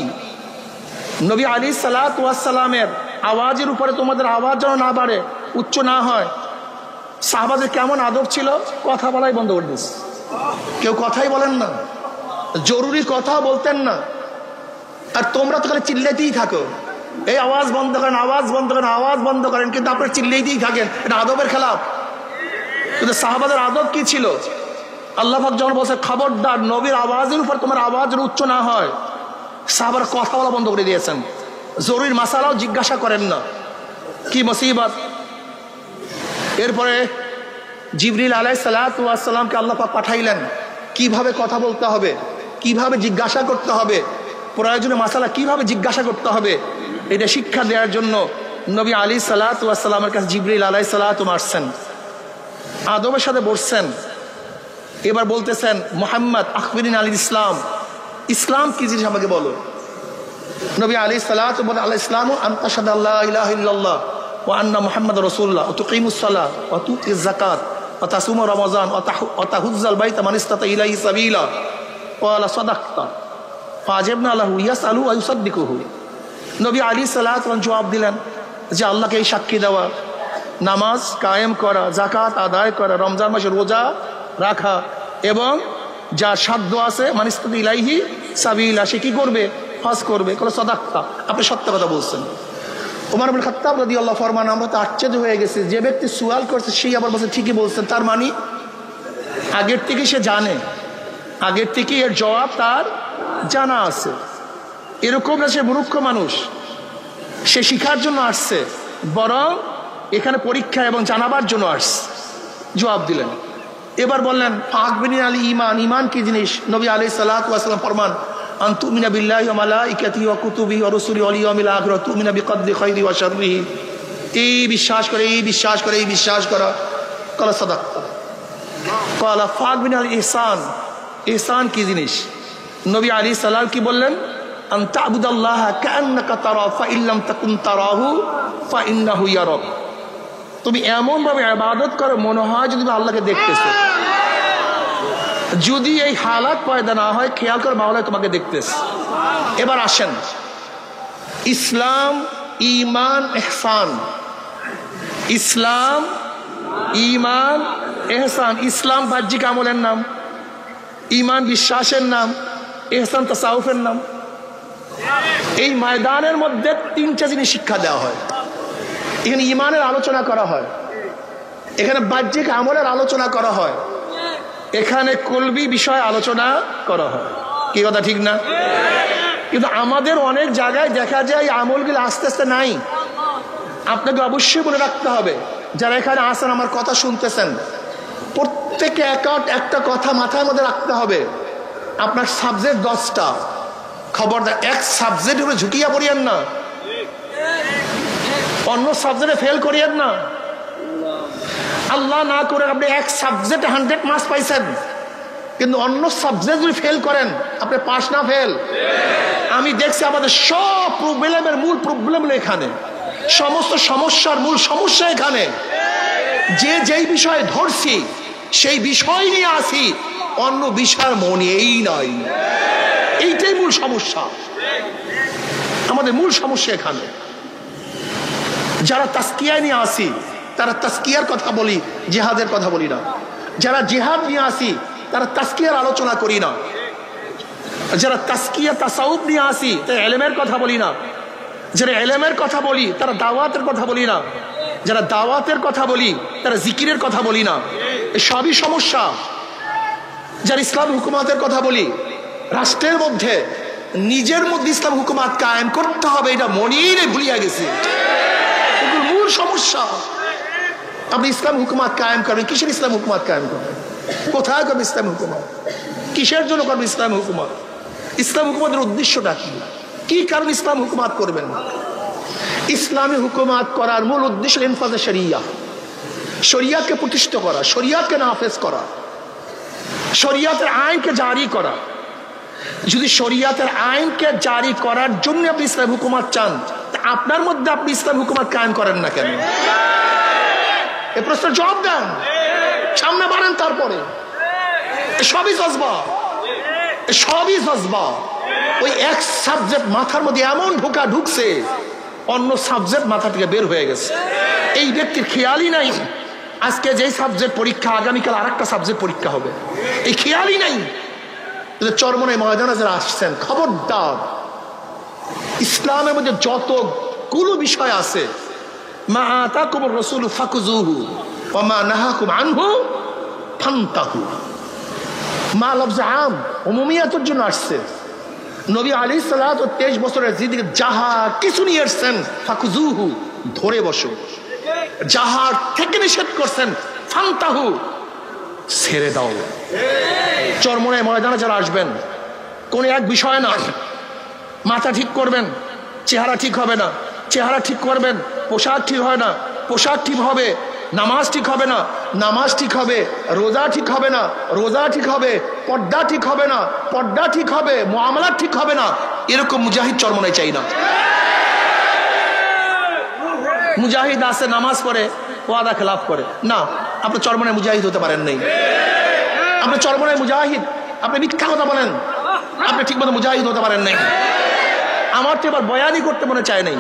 নবী আলাইহিস সালামের আওয়াজের উপরে তোমাদের আওয়াজ যেন না বাড়ে, উচ্চ না হয়। সাহাবাদের কেমন আদব ছিল? কথা বলাই বন্ধ করে দিস, কেউ কথাই বলেন না, জরুরি কথা বলতেন না। আর তোমরা তো খালি চিল্লাতেই থাকো, এই আওয়াজ বন্ধ করেন, আওয়াজ বন্ধ করেন, আওয়াজ বন্ধ করেন, কিন্তু আপনারা চিল্লাইতেই থাকেন, এটা আদবের খেলাফ। কিন্তু সাহাবাদের আদব কি ছিল? আল্লাহ পাক যখন বলছে খবরদার নবীর আওয়াজের উপর তোমার আওয়াজ উচ্চ না হয়, সাহাবারা কথা বলা বন্ধ করে দিয়েছেন। জরুরি মাসালাও জিজ্ঞাসা করেন না, কি মুসিবত। এরপরে জিবরিল আলাইহিস সালামকে আল্লাহ পাক পাঠাইলেন, কিভাবে কথা বলতে হবে, কিভাবে জিজ্ঞাসা করতে হবে, প্রয়োজনীয় মাসালা কিভাবে জিজ্ঞাসা করতে হবে, এটা শিক্ষা দেওয়ার জন্য নবী আলাইহিস সালামের কাছে জিবরিল আলাইহিস সালাম আসছেন, আদবের সাথে বসছেন। এবার বলতেছেন মুহাম্মদ আখবিরিন আনিল ইসলাম, ইসলাম কি জিনিস আমাকে বলো। নবী আলাইহিস সালাম বলেন আল ইসলামু আন তাশহাদু আল্লা ইলাহা ইল্লাল্লাহ ওয়া আন্না মুহাম্মাদুর রাসূলুল্লাহ ওয়া তুকিমুস সালাহ ওয়া তুতিজ যাকাত ওয়া তাসুমু রমাযান ওয়া তাহুজ্জাল বাইতা মান ইসতাতা ইলাইহি সাবিলা ওয়া সাদাকতা ফাজিবনা লাহু ইয়াসআলু ওয়া ইউসাদ্দিকুহু। নবী আলাইহিস সালাম জবাব দিলেন যে আল্লাহকে এই সাক্ষী দেওয়া, নামাজ কায়েম করা, যাকাত আদায় করা, রমজান মাসে রোজা রাখা, এবং যা সাধ্য আছে মান ইসতাতা ইলাইহি সাবিলা, সে কি করবে? হজ করবে। কল সাদাকতা, আপনি সত্য কথা বলছেন। ওমর ইবনে খাত্তাব রাদিয়াল্লাহু ফরমান, আমরা তো আশ্চর্য হয়ে গেছি, যে ব্যক্তি সুয়াল করছে সেই আবার বলছে ঠিকই বলছেন, তার মানে আগের থেকে সে জানে, আগের থেকে এর জবাব তার জানা আছে। এরকম না সে মূর্খ মানুষ, সে শিখার জন্য আসছে, বরং এখানে পরীক্ষা এবং জানাবার জন্য আসছে। জবাব দিলেন। এবার বললেন ফাকবিনি আল ঈমান, ঈমান কি জিনিস? নবী আলাইহিস সালাম ফরমান আন তুমিনা বিল্লাহি ওয়া মালাইকাতিহি ওয়া কুতুবিহি ওয়া রুসুলিহি ওয়াল ইয়াউমিল আখির ওয়া তুমিনা বিকদরি খাইরি ওয়া শাররিহি, এই বিশ্বাস করে, এই বিশ্বাস করে, এই বিশ্বাস করা। কলা সাদাকতা। কলা ফাকবিনি আল ইহসান, ইহসান কি জিনিস? নবী আলাইহিস সালাম কি বললেন? আন তা'বুদাল্লাহা কাআন্নাকা তারা ফা ইল্লাম তাকুন তারাহু ফা ইন্নাহু ইয়ারাক, তুমি এমন ভাবে ইবাদত করো মনে হয় যদি তুমি আল্লাহকে দেখতেছো। যদি এই হালাত পয়দা না হয়, খেয়াল করে মাওলা তোমাকে দেখতেছে। এবার আসেন, ইসলাম, ঈমান, ইহসান। ইসলাম, ঈমান, ইহসান। ইসলাম বাহ্যিক আমলের নাম, ঈমান বিশ্বাসের নাম, ইহসান তাসাউফের নাম। এই ময়দানের মধ্যে তিনটা জিনিস শিক্ষা দেওয়া হয়। এখানে ঈমানের আলোচনা করা হয়, এখানে বাহ্যিক আমলের আলোচনা করা হয়, এখানে কলবি বিষয় আলোচনা করা হয়। কি কথা ঠিক না? কিন্তু আমাদের অনেক জায়গায় দেখা যায় আমলগুলো আস্তে আস্তে নাই। আপনাকে অবশ্যই বলে রাখতে হবে, যারা এখানে আসেন আমার কথা শুনতেছেন, প্রত্যেকে একটা কথা মাথার মধ্যে রাখতে হবে, আপনার সাবজেক্ট 10টা, খবরদার এক সাবজেক্ট উপরে ঝুঁকিয়া পড়িয়েন না, অন্য সাবজেক্টে ফেল করিয়েন না। আল্লাহ না করে আপনি এক সাবজেক্টে 100 মার্কস পাইছেন, কিন্তু অন্য সাবজেক্ট যদি ফেল করেন আপনি পাস না ফেল। আমি দেখছি আমাদের সব প্রবলেমের মূল প্রবলেম এখানে, সমস্ত সমস্যার মূল সমস্যা এখানে। যেই বিষয়ে ধরছি সেই বিষয় নিয়ে আসি, অন্য বিষয়ের মনেই নাই। এইটাই মূল সমস্যা, আমাদের মূল সমস্যা এখানে। যারা তাসকিয়া নিয়ে আসি তারা তাসকিয়ার কথা বলি, জিহাদের কথা বলি না। যারা জিহাদ নিয়ে আসি তারা তাসকিয়ার আলোচনা করি না। যারা তাসকিয়া তাসাউফ নিয়ে আসি তারা ইলমের কথা বলি না। যারা ইলমের কথা বলি তারা দাওয়াতের কথা বলি না। যারা দাওয়াতের কথা বলি তারা জিকিরের কথা বলি না। এই সবই সমস্যা। যারা ইসলাম হুকুমাতের কথা বলি, রাষ্ট্রের মধ্যে নিজের মধ্যে ইসলাম হুকুমাত কায়েম করতে হবে, এটা মনেই নেই, ভুলিয়া গেছে। এগুলো মূল সমস্যা। আপনি ইসলাম হুকুমাত কায়েম করবেন, কিসের ইসলাম হুকুমাত কায়েম করবেন? কোথায় করবেন ইসলাম হুকুমাত? কিসের জন্য করবেন ইসলাম হুকুমাত? ইসলাম হুকুমাতের উদ্দেশ্যটা কি? কি কারণ ইসলাম হুকুমাত করবেন? ইসলামী হুকুমাত করার মূল উদ্দেশ্য ইনফাজে শরিয়া, শরিয়াতকে প্রতিষ্ঠিত করা, শরিয়াতকে নাফেজ করা, শরিয়াতের আইনকে জারি করা। যদি শরিয়াতের আইনকে জারি করার জন্য আপনি ইসলাম হুকুমাত চান, আপনার মধ্যে আপনি ইসলাম হুকুমাত কায়েম করেন না কেন? এই প্রশ্নের জবাব দেন, সামনে বাড়েন। তারপরে সবই জজবা, সবই জজবা। ওই এক সাবজেক্ট মাথার মধ্যে এমন ঢুকছে, অন্য সাবজেক্ট মাথা থেকে বের হয়ে গেছে। এই ব্যক্তির খেয়ালই নাই আজকে যেই সাবজেক্ট পরীক্ষা, আগামীকাল আরেকটা সাবজেক্ট পরীক্ষা হবে, এই খেয়ালই নাই। চরমনাই ময়দানে যারা আসছেন, খবরদার, ইসলামের মধ্যে যতগুলো বিষয় আছে, মা আতাকুমুর রাসূলু ফাকুযুহু ওয়া মা নাহাকুম আনহু ফান্তাহু, মা লফজ আম উমুমিয়াতের জন্য আসছে। নবী আলাইহিস সালাত 23 বছরের জিন্দেগি যাহা কিছু নিয়ে আসছেন, ফাকুযুহু ধরে বসো, যাহার থেকে নিষেধ করছেন ফান্তাহু ছেড়ে দাও। চরমনাই ময়দানে যারা আসবেন, কোন এক বিষয় না, মাথা ঠিক করবেন, চেহারা ঠিক হবে না, চেহারা ঠিক করবেন, পোশাক ঠিক হয় না, পোশাক ঠিক হবে, নামাজ ঠিক হবে না, নামাজ ঠিক হবে, রোজা ঠিক হবে না, রোজা ঠিক হবে, পর্দা ঠিক হবে না, পর্দা ঠিক হবে, মুআমালা ঠিক হবে না। এরকম মুজাহিদ চরমনাই চাই না। মুজাহিদ আছে নামাজ পড়ে, ওয়াদা খেলাফ করে না, আপনি চরমনাই মুজাহিদ হতে পারেন নাই। আপনি চরমনাই মুজাহিদ, আপনি মিথ্যা কথা বলেন, আপনি ঠিকমতো মুজাহিদ হতে পারেন নাই। আমার তো এবার বয়ানই করতে মনে চায় নাই।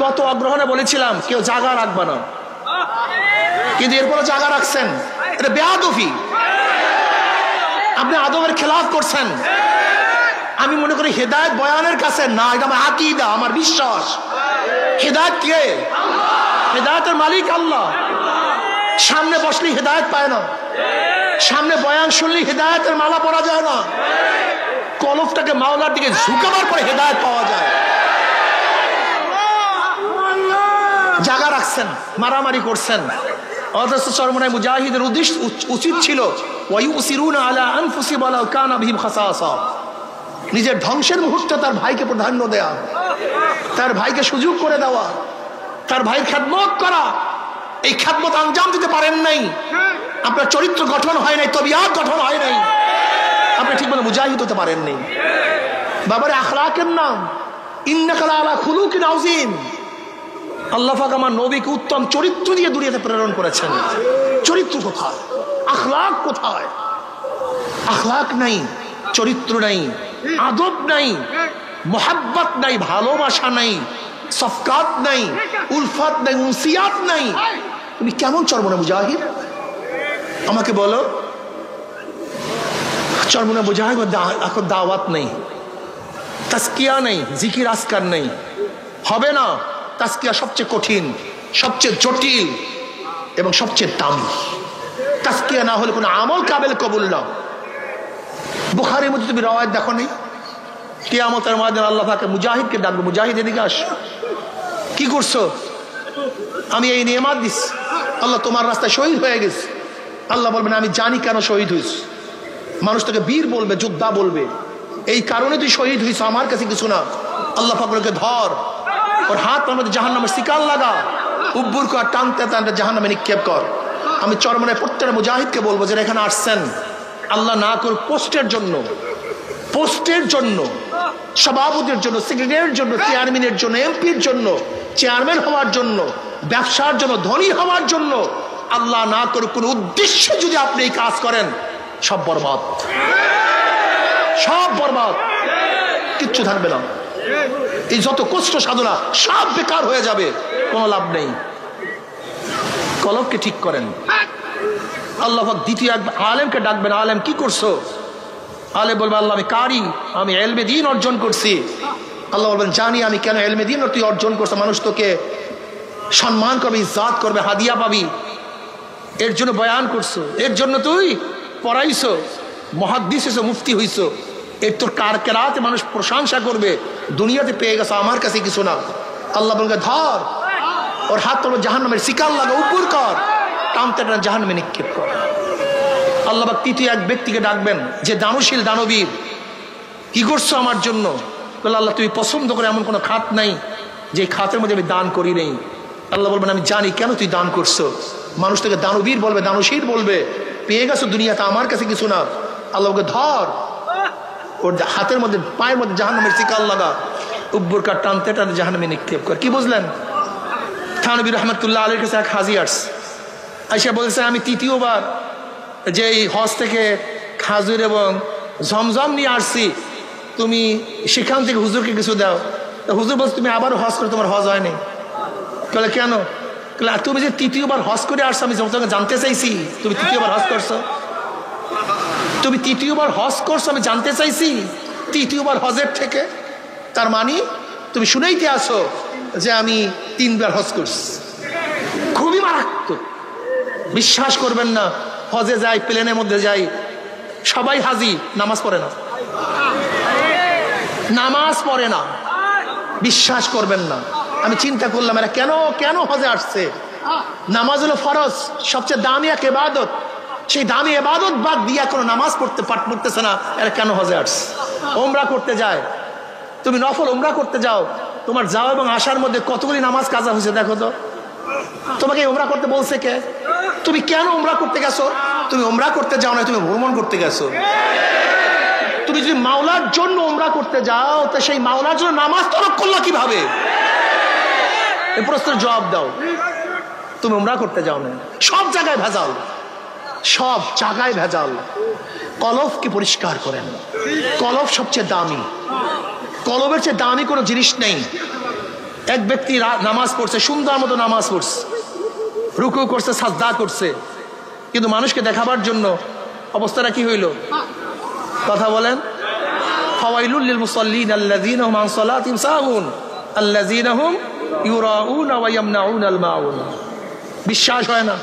গত অগ্রহণে বলেছিলাম কেউ জায়গা রাখবে না, কিন্তু এরপরে জায়গা রাখছেন, এটা বেয়াদবি। আপনি আদবের খেলাফ করছেন। আমি মনে করি হেদায়েত বয়ানের কাছে না, এটা আমার আকীদা, আমার বিশ্বাস। হেদায়েত কে? হেদায়েতের মালিক আল্লাহ। সামনে বসলে হেদায়েত পায় না, সামনে বয়ান শুনলে হেদায়েতের মালা পরা যায় না। কলফটাকে মাওলার দিকে ঝুঁকাবার পরে হেদায়েত পাওয়া যায়। জায়গা রাখছেন, মারামারি করছেন, অথচ চরমনাই মুজাহিদের উদ্দেশ্য উচিত ছিল ওয়ায়ুসিরুনা আলা আনফুসিহিম ওয়ালাউ কানা বিহিম খাসাসা, নিজের ধ্বংসের মুহূর্তে তার ভাইকে প্রাধান্য দেয়া, তার ভাইকে সুযোগ করে দেওয়া, তার ভাইয়ের খেদমত করা। এই খেদমত আঞ্জাম দিতে পারেন নাই, আপনার চরিত্র গঠন হয় নাই, তবিয়াত গঠন হয় নাই, আপনি ঠিকমতো মুজাহিদ হতে পারেন নাই। বাবারে আখলাকের নাম, ইন্নাকা লাআলা খুলুকিন আযীম। আল্লাহ পাক আমার নবীকে উত্তম চরিত্র দিয়ে দুনিয়াতে প্রেরণ করেছেন। চরিত্র কোথায়? আখলাক কোথায়? আখলাক নাই, চরিত্র নাই, আদব নাই, মোহাব্বত নাই, ভালোবাসা নাই, সফকাত নাই, উলফাত নাই, উনসিয়াত নাই। তুমি কেমন চরমনাই মুজাহিদ আমাকে বলো? চরমনাই মুজাহিদ এখন দাওয়াত নেই, তাসকিয়া নেই, জিকির আসকার নেই, হবে না। তাসকিয়া সবচেয়ে কঠিন, সবচেয়ে জটিল এবং সবচেয়ে দামি। তাসকিয়া না হলে কোনো আমল কাবেল কবুল না। বুখারীর মধ্যে তুমি রওয়ায়াত দেখো নেই? কিয়ামতের ময়দানে আল্লাহ পাক মুজাহিদকে ডাকবে, মুজাহিদ এদিকে আস, কি করছো? আমি এই নিয়ামত দিচ্ছি, আল্লাহ তোমার রাস্তায় শহীদ হয়ে গেছে। আল্লাহ বলবেন আমি জানি কেন শহীদ হইস। মানুষ তোকে বীর বলবে, যোদ্ধা বলবে, এই কারণে তুই শহীদ হইস, আমার কাছে কিছু না। আল্লাহ পাক বলকে ধর, ওর হাত আমাদের জাহান্নামের শিকাল লাগা, উব্বুর কর, টানতে টানতে জাহান্নামে নিক্ষেপ কর। আমি চরমনে প্রত্যেকটা মুজাহিদকে বলবো যারা এখানে আসছেন, আল্লাহ না কর পোস্টের জন্য, সভাপতির জন্য, সেক্রেটারির জন্য, চেয়ারম্যানের জন্য, এমপির জন্য, চেয়ারম্যান হওয়ার জন্য, ব্যবসার জন্য, ধনী হওয়ার জন্য, আল্লাহ না করে কোন উদ্দেশ্যে যদি আপনি এই কাজ করেন, সব বরবাদ, সব বরবাদ, কিচ্ছু থাকবে না। এই যত কষ্ট সাধনা সব বেকার হয়ে যাবে, কোনো লাভ নেই। কলবকে ঠিক করেন। আল্লাহ দ্বিতীয় আলেমকে ডাকবেন, আলেম কি করছো? আলেম বলবে আল্লাহ আমি কারি, আমি ইলমে দ্বীন অর্জন করছি। আল্লাহ বলবেন জানি আমি কেন ইলমে দ্বীন তুই অর্জন করছো, মানুষ তোকে সম্মান করবে, ইজ্জত করবে, হাদিয়া পাবি, এর জন্য বয়ান করছো, এর জন্য তুই পড়াইছো, মুহাদ্দিস হইছো, মুফতি হইছো, এর তোর কেরাতে মানুষ প্রশংসা করবে, দুনিয়াতে পেয়ে গেছো, আমার কাছে কিছু না। আল্লাহ বলবে ধর, ওর হাত তোর জাহান্নামের শিকাল লাগা, উপর কর, টানতে টানতে জাহান্নামে নিক্ষেপ কর। আল্লাহ পাক তৃতীয় এক ব্যক্তিকে ডাকবেন যে দানশীল, দানবীর, কি করছো আমার জন্য? বলে আল্লাহ তুমি পছন্দ করে এমন কোনো খাত নাই যে খাতের মধ্যে আমি দান করি নেই। আল্লাহ বলবেন আমি জানি কেন তুই দান করছো। মানুষ থেকে দানবীর বলবে, দানশীল বলবে, পেয়ে গেছো দুনিয়াতে, আমার কাছে কিছু না। আল্লাহকে ধর, ওর হাতের মধ্যে, পায়ের মধ্যে জাহান্নামের শিকাল লাগা, উব্বর কার, টানতে টানতে জাহান্নামে নিক্ষেপ কর। কি বুঝলেন? থানবী রহমতুল্লাহ আলীর কাছে এক হাজি আসছে, আইসা বলছে আমি তৃতীয়বার যে এই হজ থেকে খাজুর এবং জমজম নিয়ে আসছি, তুমি সেখান থেকে হুজুরকে কিছু দাও। হুজুর বলছে তুমি আবার হজ করে, তোমার হজ হয়নি। বলে কেন? তুমি যে তৃতীয়বার হজ করে আসছো, আমি তোমাকে জানতে চাইছি তুমি তৃতীয়বার হজ করছো, তুমি তৃতীয়বার হজ করছো, আমি জানতে চাইছি তৃতীয়বার হজের থেকে। তার মানে তুমি শুনেইতে আসো যে আমি 3 বার হজ করছি। খুবই মারাত্মক, বিশ্বাস করবেন না। হজে যাই, প্লেনের মধ্যে যাই, সবাই হাজি, নামাজ পড়ে না, নামাজ পড়ে না, বিশ্বাস করবেন না। আমি চিন্তা করলাম এরা কেন কেন হজে আসছে? নামাজ হলো ফরজ, সবচেয়ে দামি এক ইবাদত, সেই দামি ইবাদত বাদ দিয়া কোনো নামাজ পড়তেছে না, এরা কেন হজে আসছে? ওমরা করতে যায়, তুমি নফল ওমরা করতে যাও, তোমার যাও এবং আসার মধ্যে কতগুলি নামাজ কাজা হয়েছে দেখো তো। তোমাকে ওমরা করতে বলছে কে? তুমি কেন ওমরা করতে গেছো? তুমি ওমরা করতে যাও না, তুমি ভ্রমণ করতে গেছো। তুমি যদি মাওলার জন্য ওমরা করতে যাও, তো সেই মাওলার জন্য নামাজ তরক করলা কিভাবে? এই প্রশ্নের জবাব দাও। তুমি ওমরা করতে যাও না, সব জায়গায় ভেজাল, সব জায়গায় ভেজাল। কলবকে পরিষ্কার করেন, কলব সবচেয়ে দামি, কলবের চেয়ে দামি কোনো জিনিস নেই। এক ব্যক্তি নামাজ পড়ছে, সুন্দর মতো নামাজ পড়ছে, রুকু করছে, সাজদা করছে, কিন্তু মানুষকে দেখাবার জন্য অবস্থাটা কি হইল? কথা বলেন। ফাওয়াইলুল লিল মুসাল্লিন আল্লাযীনা হুম আন সালাতিহিম সাহুন আল্লাযীনা হুম ইউরাউনা ওয়া ইয়ামনাউনাল মাউন। বিশ্বাস হয় না?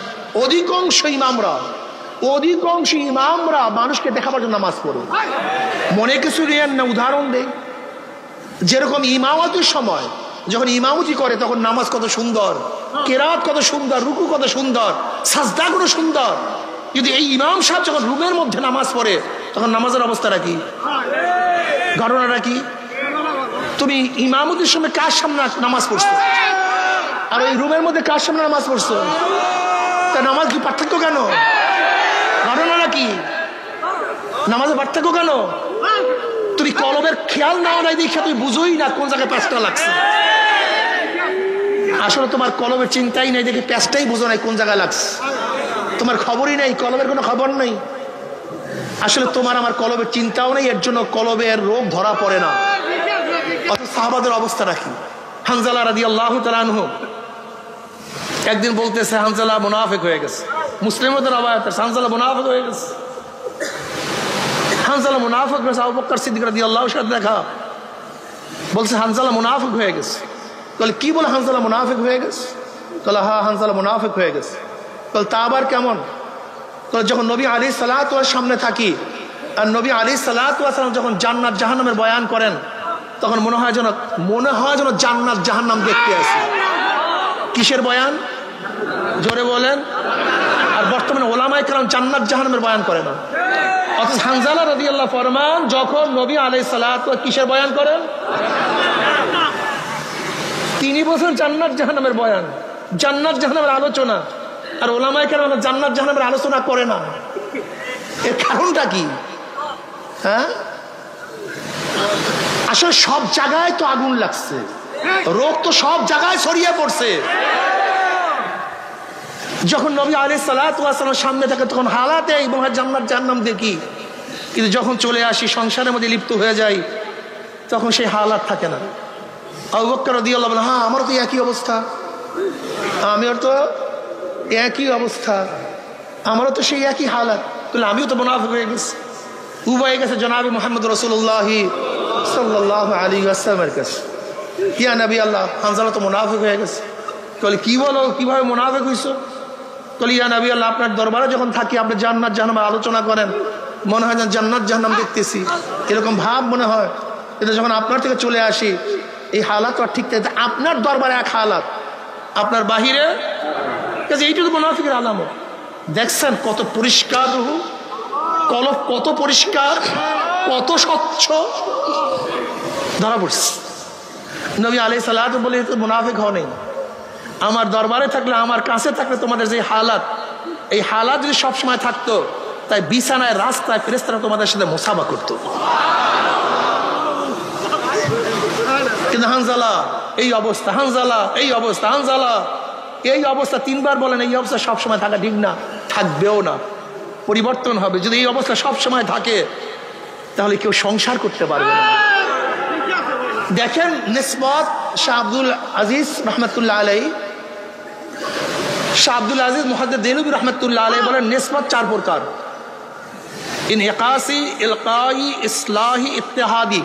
অধিকাংশ ইমামরা মানুষকে দেখাবার জন্য নামাজ পড়ে। মনে কিছু নেন না, উদাহরণ দেই। যেরকম ইমামতের সময় যখন ইমামতি করে তখন নামাজ কত সুন্দর, কেরাত কত সুন্দর, রুকু কত সুন্দর, সাজদা কত সুন্দর। যদি এই ইমাম সাহেব যখন রুমের মধ্যে নামাজ পড়ে তখন নামাজের অবস্থাটা কি? ঘটনাটা কি? তুমি ইমামতির সময় কার সামনে নামাজ পড়ছো, আর ওই রুমের মধ্যে কার সামনে নামাজ পড়ছো? তা নামাজ কি পার্থক্য কেন? ঘটনাটা কি? নামাজের পার্থক্য কেন? তুমি কলবের খেয়াল নাও নাই দেখে তুমি বুঝোই না কোন জায়গায় প্যাঁচটা লাগছে। আসলে তোমার কলবের চিন্তাই নাই দেখে প্যাঁচটাই বুঝো নাই কোন জায়গায় লাগছে। তোমার খবরই নেই, কলবের কোনো খবর নেই। আসলে তোমার আমার কলবের চিন্তাও নেই, এর জন্য কলবের রোগ ধরা পড়ে না। অথচ সাহাবাদের অবস্থা রাখি। হানজালা রাদিয়াল্লাহু তাআলা আনহু একদিন বলতেছে হানজালা মুনাফিক হয়ে গেছে। মুসলিমদের রওয়ায়াত আছে হানজালা মুনাফিক হয়ে গেছে। হানজালা মুনাফিক হয়েছে, আবু বকর সিদ্দিক রাদিয়াল্লাহু আনহুর সাথে দেখা, বলছে হানজালা মুনাফিক হয়ে গেছে। বলে কি বলে হানজালা মুনাফিক হয়ে গেছে? বলে হ্যাঁ হানজালা মুনাফিক হয়ে গেছে। বলে তা আবার কেমন? বলে যখন নবী আলাইহিস সালাতু ওয়াস সামনে থাকি আর নবী আলাইহিস সালাতু ওয়াস সালাম যখন জান্নাত জাহান্নামের বয়ান করেন তখন মনে হয় যেন জান্নাত জাহান্নাম দেখতে আসি। কিসের বয়ান? জোরে বলেন। কারণ জান্নাত জাহান্নামের বয়ান করে না। অথচ হানজালা রাদিয়াল্লাহু ফরমান যখন নবী আলাইহিস সালাত কিসের বয়ান করেন? তিনি বলেন জান্নাত জাহান্নামের বয়ান, জান্নাত জাহান্নামের আলোচনা। আর ওলামায়ে কেরাম জান্নাত জাহান্নামের আলোচনা করে না। এর কারণটা কি? হ্যাঁ, আসলে সব জায়গায় তো আগুন লাগছে, রোগ তো সব জায়গায় ছড়িয়ে পড়ছে। যখন নবী আলাইহিস সালাতু ওয়াস সালাম সামনে থাকে তখন হালাতে এবং জান্নাত জাহান্নাম দেখি, কিন্তু যখন চলে আসি সংসারের মধ্যে লিপ্ত হয়ে যাই তখন সেই হালাত থাকে না। আবু বকর রাদিয়াল্লাহু আনহু, হ্যাঁ আমারও তো একই অবস্থা, আমিও তো একই অবস্থা, আমারও তো সেই একই হালাত, তাহলে আমিও তো মুনাফিক হয়ে গেছি। উভয় গেছে জনাবে মুহাম্মদ রাসূলুল্লাহ সাল্লাল্লাহু আলাইহি ওয়াসাল্লামের কাছে, ইয়া নবী আল্লাহ, হানজালা তো মুনাফিক হয়ে গেছে। বলে কি বলো, কিভাবে মুনাফিক হইছো? বলে ইয়া নবী আল্লাহ, আপনার দরবারে যখন থাকি আপনি জান্নাত জাহান্নামের আলোচনা করেন, মনে হয় যেন জান্নাত জাহান্নাম দেখতেছি, এরকম ভাব মনে হয়। কিন্তু যখন আপনার থেকে চলে আসি এই হালাত আর ঠিক থাকে। আপনার দরবারে এক হালাত, আপনার বাহিরে, এইটা তো মুনাফিকের আলামত। দেখছেন কত পরিষ্কার রুহু, কলব কত পরিষ্কার, কত স্বচ্ছ, ধরা পড়ছে। নবী আলাইহিস সালাতু বলে মুনাফিক হও নেই, আমার দরবারে থাকলে, আমার কাছে থাকলে তোমাদের যে হালাত, এই হালাত যদি সবসময় থাকতো, তাই বিছানায় রাস্তায় ফেরেশতারা তোমাদের সাথে মুসাফা করতো। কিন্তু হানজালা এই অবস্থা, হানজালা এই অবস্থা, হানজালা এই অবস্থা, তিনবার বলেন এই অবস্থা সবসময় থাকা ঠিক না, থাকবেও না, পরিবর্তন হবে। যদি এই অবস্থা সবসময় থাকে তাহলে কেউ সংসার করতে পারবে না। দেখেন নিসবত শাহ আব্দুল আজিজ রহমতুল্লাহ আলাইহি, শাহ আব্দুল আজিজ মুহাদ্দিস দেহলভী রহমতুল্লাহ আলাইহি বলেন নিসবত চার প্রকার: ইনইকাসি, ইলকাই, ইসলাহি, ইত্তেহাদি।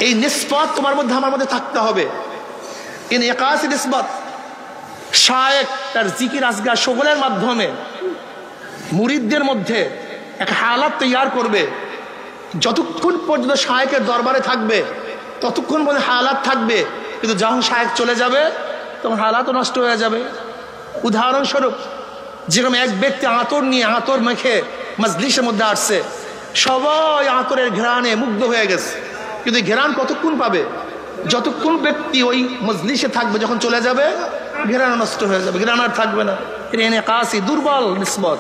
এই নিসবত তোমার মধ্যে আমার মধ্যে থাকতে হবে। ইনইকাসি নিসবত, শায়েখ তার জিকির আজগার সকলের মাধ্যমে মুরিদদের মধ্যে এক হালাত তৈয়ার করবে। যতক্ষণ পর্যন্ত শায়েখের দরবারে থাকবে ততক্ষণ পর্যন্ত হালাত থাকবে, কিন্তু যখন শায়েখ চলে যাবে তখন হালাতও নষ্ট হয়ে যাবে। উদাহরণস্বরূপ, যেরকম এক ব্যক্তি আতর নিয়ে, আতর মেখে মজলিসের মধ্যে আসছে, সবাই আতরের ঘ্রাণে মুগ্ধ হয়ে গেছে, কিন্তু ঘ্রাণ কতক্ষণ পাবে? যতক্ষণ ব্যক্তি ওই মজলিসে থাকবে, যখন চলে যাবে ঘ্রাণ নষ্ট হয়ে যাবে, ঘ্রাণ আর থাকবে না। এনে কাশি দুর্বল নিসবত,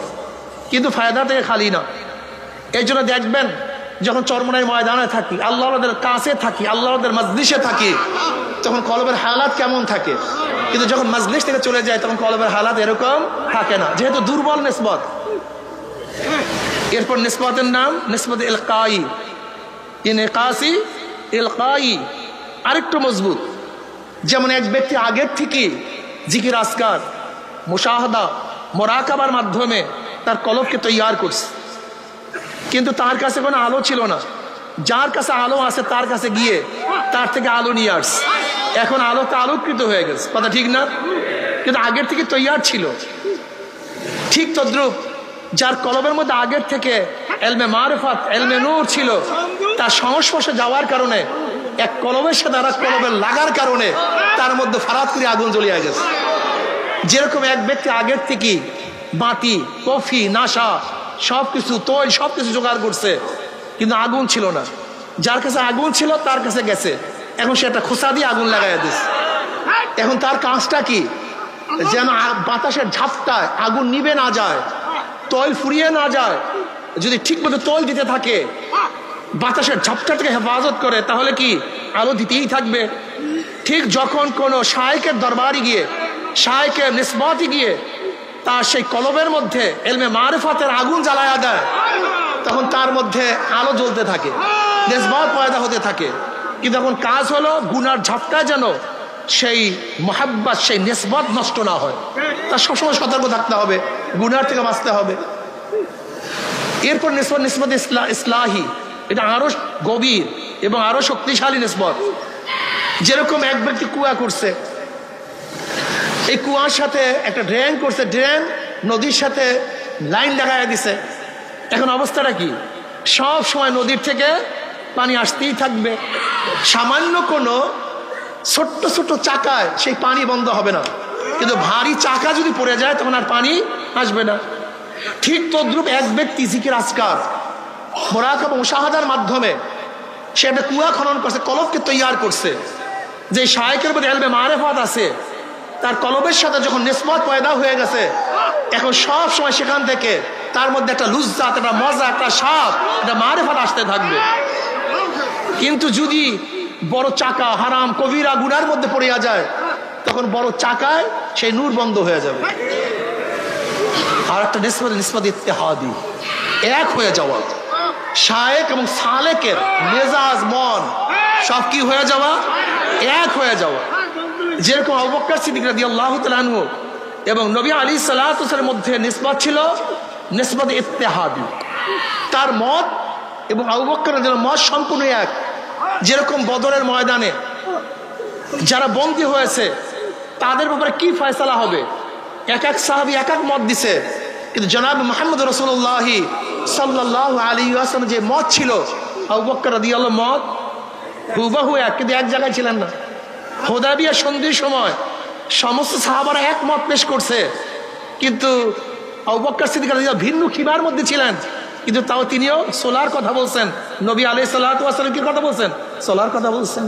কিন্তু ফায়দা থেকে খালি না। এই জন্য দেখবেন যখন চরমনাই ময়দানে থাকি, আল্লাহদের কাছে থাকি, আল্লাহদের মজলিসে থাকি, তখন কলবের হালাত কেমন থাকে, কিন্তু যখন মজলিস থেকে চলে যায় তখন কলবের হালাত এরকম থাকে না, যেহেতু দুর্বল নিসবত। এরপর নিসবতের নাম নিসবত ইলকাই, ইনকাসি, ইলকাই আরেকটু মজবুত। যেমন এক ব্যক্তি আগের থেকে জিকির আসকার, মুশাহাদা, মোরাকাবার মাধ্যমে তার কলবকে তৈয়ার করছে, কিন্তু তার কাছে কোনো আলো ছিল না। যার কাছে আলো আছে তার কাছে গিয়ে তার থেকে আলো নিয়ে আসছে, এখন আলোতে আলোকৃত হয়ে গেছে, কথা ঠিক না? কিন্তু আগের থেকে তৈয়ার ছিল। ঠিক তদ্রূপ যার কলবের মধ্যে আগের থেকে এলমে মারিফাত, এলমে নূর ছিল, তার সংস্পর্শে যাওয়ার কারণে, এক কলবের সাথে আর এক কলবের লাগার কারণে তার মধ্যে ফারাত করে আগুন জ্বলিয়ে গেছে। যেরকম এক ব্যক্তি আগের থেকে বাতি, কফি, নাশা সবকিছু, তৈল সবকিছু জোগাড় করছে, কিন্তু আগুন ছিল না। যার কাছে আগুন ছিল তার কাছে গেছে, এখন সে একটা খোসা দিয়ে আগুন লাগাইয়া দিচ্ছে। এখন তার কাজটা কি? যেন বাতাসের ঝাপটায় আগুন নিভে না যায়, তৈল ফুরিয়ে না যায়। যদি ঠিক মতো তৈল দিতে থাকে, বাতাসের ঝাপটা থেকে হেফাজত করে, তাহলে কি আলো দিতেই থাকবে। ঠিক যখন কোনো শায়েখের দরবারে গিয়ে, শায়েখের নিসবতে গিয়ে তার সেই কলবের মধ্যে এলমে মারিফাতের আগুন জ্বালায়া দেয়, তখন তার মধ্যে আলো জ্বলতে থাকে, নিসবত পয়দা হতে থাকে। কিন্তু এখন কাজ হলো গুনার ঝাপটায় যেন সেই মোহাব্বত, সেই নিসবত নষ্ট না হয়, তার সবসময় সতর্ক থাকতে হবে, গুনার থেকে বাঁচতে হবে। এরপর নিসবত, নিসবত ইসলাহি, এটা আরো গভীর এবং আরো শক্তিশালী নিসবত। যেরকম এক ব্যক্তি কুয়া করছে, এই কুয়ার সাথে একটা ড্রেন করছে, ড্রেন নদীর সাথে লাইন লাগাইয়া দিছে। এখন অবস্থাটা কি? সব সময় নদীর থেকে পানি আসতেই থাকবে, সামান্য কোনো ছোট্ট ছোট্ট চাকায় সেই পানি বন্ধ হবে না, কিন্তু ভারী চাকা যদি পড়ে যায় তখন আর পানি আসবে না। ঠিক তদ্রূপ এক ব্যক্তি জিকির আজকার মুরাকাবা মুশাহাদার মাধ্যমে সে একটা কুয়া খনন করছে, কলবকে তৈয়ার করছে, যে শায়েখের মধ্যে ইলমে মারিফাত আছে, তার কলবের সাথে যখন নিসবত পয়দা হয়ে গেছে, এখন সব সময় সেখান থেকে তার মধ্যে একটা লুজ্জাত, একটা মজা, একটা স্বাদ, একটা মারিফাত আসতে থাকবে। কিন্তু যদি বড় চাকা হারাম কবিরা গুনার মধ্যে পড়িয়া যায়, তখন বড় চাকায় সেই নূর বন্ধ হয়ে যাবে। আর একটা নিসবত ইত্তেহাদি, এক হয়ে যাওয়া, শায়েখ এবং সালেকের মেজাজ মন সব কি হয়ে যাওয়া, এক হয়ে যাওয়া। যেরকম আবু বকর সিদ্দিক রাদিয়াল্লাহু তাআলা আনহু এবং নবী আলাইহিস সালাতু ওয়াস সালামের মধ্যে নিসবত ছিল নিসবত ইত্তেহাদি, তার মত এবং আবু বকর রাদিয়াল্লাহু মত সম্পূর্ণ এক। যেরকম বদরের ময়দানে যারা বন্দী হয়েছে তাদের ব্যাপারে কি ফয়সালা হবে, এক এক সাহাবী এক এক মত দিছে, কিন্তু জনাব মুহাম্মদ রাসূলুল্লাহ সাল্লাল্লাহু আলাইহি ওয়াসাল্লাম যে মত ছিল আবু বকর রাদিয়াল্লাহু মত হুবহু এক, কিন্তু এক জায়গায় ছিলেন না। হুদায়বিয়া সন্ধির সময় সমস্ত সাহাবারা এক মত পেশ করছে, কিন্তু আবু বকর সিদ্দিক রাদিয়াল্লাহু ভিন্ন খিবার মধ্যে ছিলেন, কিন্তু তাও তিনিও সোলার কথা বলছেন। নবী আলাইহিস সালাতু ওয়াস সালাম কি কথা বলছেন, সোলার কথা বলছেন।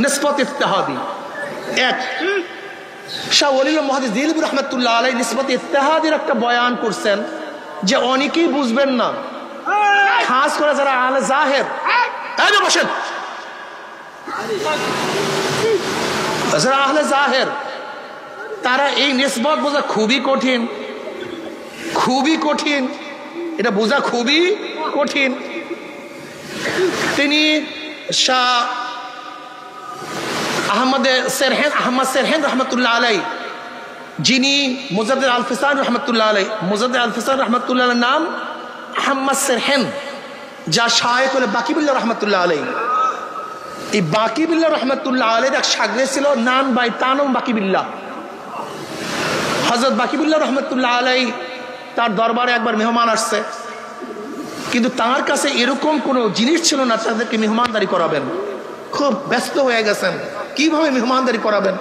নিসবত ইত্তেহাদি এক। শাহ ওয়ালিউল্লাহ মুহাদ্দিস দিলবি রাহমাতুল্লাহ আলাইহি নিসবত ইত্তেহাদির একটা বয়ান করছেন যে অনেকেই বুঝবেন না, খাস করে যারা আহলে জাহের, এই বসেন, যারা আহলে জাহের, তারা এই নিসবত বোঝা খুবই কঠিন, খুবই কঠিন, এটা বোঝা খুবই কঠিন। তিনি শাহ আহমদ সেরহেন রহমতুল্লাহ আলাই, যিনি মুজাদ্দিদ আল ফিসান রহমতুল্লাহ আলাই, মুজাদ্দিদ আল ফিসান রহমতুল্লাহ নাম আহমদ সেরহেন, যা শায়েখ হল বাকিবুল্লাহ রহমতুল্লাহ আলাই। এই বাকিবুল্লাহ রহমতুল্লাহ আলাইর এক শাগরেদ ছিল নান বাই তানম বাকিবুল্লাহ। হযরত বাকিবুল্লাহ রহমতুল্লাহ আলাই তার দরবারে একবার মেহমান আসছে, কিন্তু তার কাছে এরকম কোনো জিনিস ছিল না তাদেরকে মেহমানদারি করাবেন। খুব ব্যস্ত হয়ে গেছেন, কিভাবে মেহমানদারি করাবেন।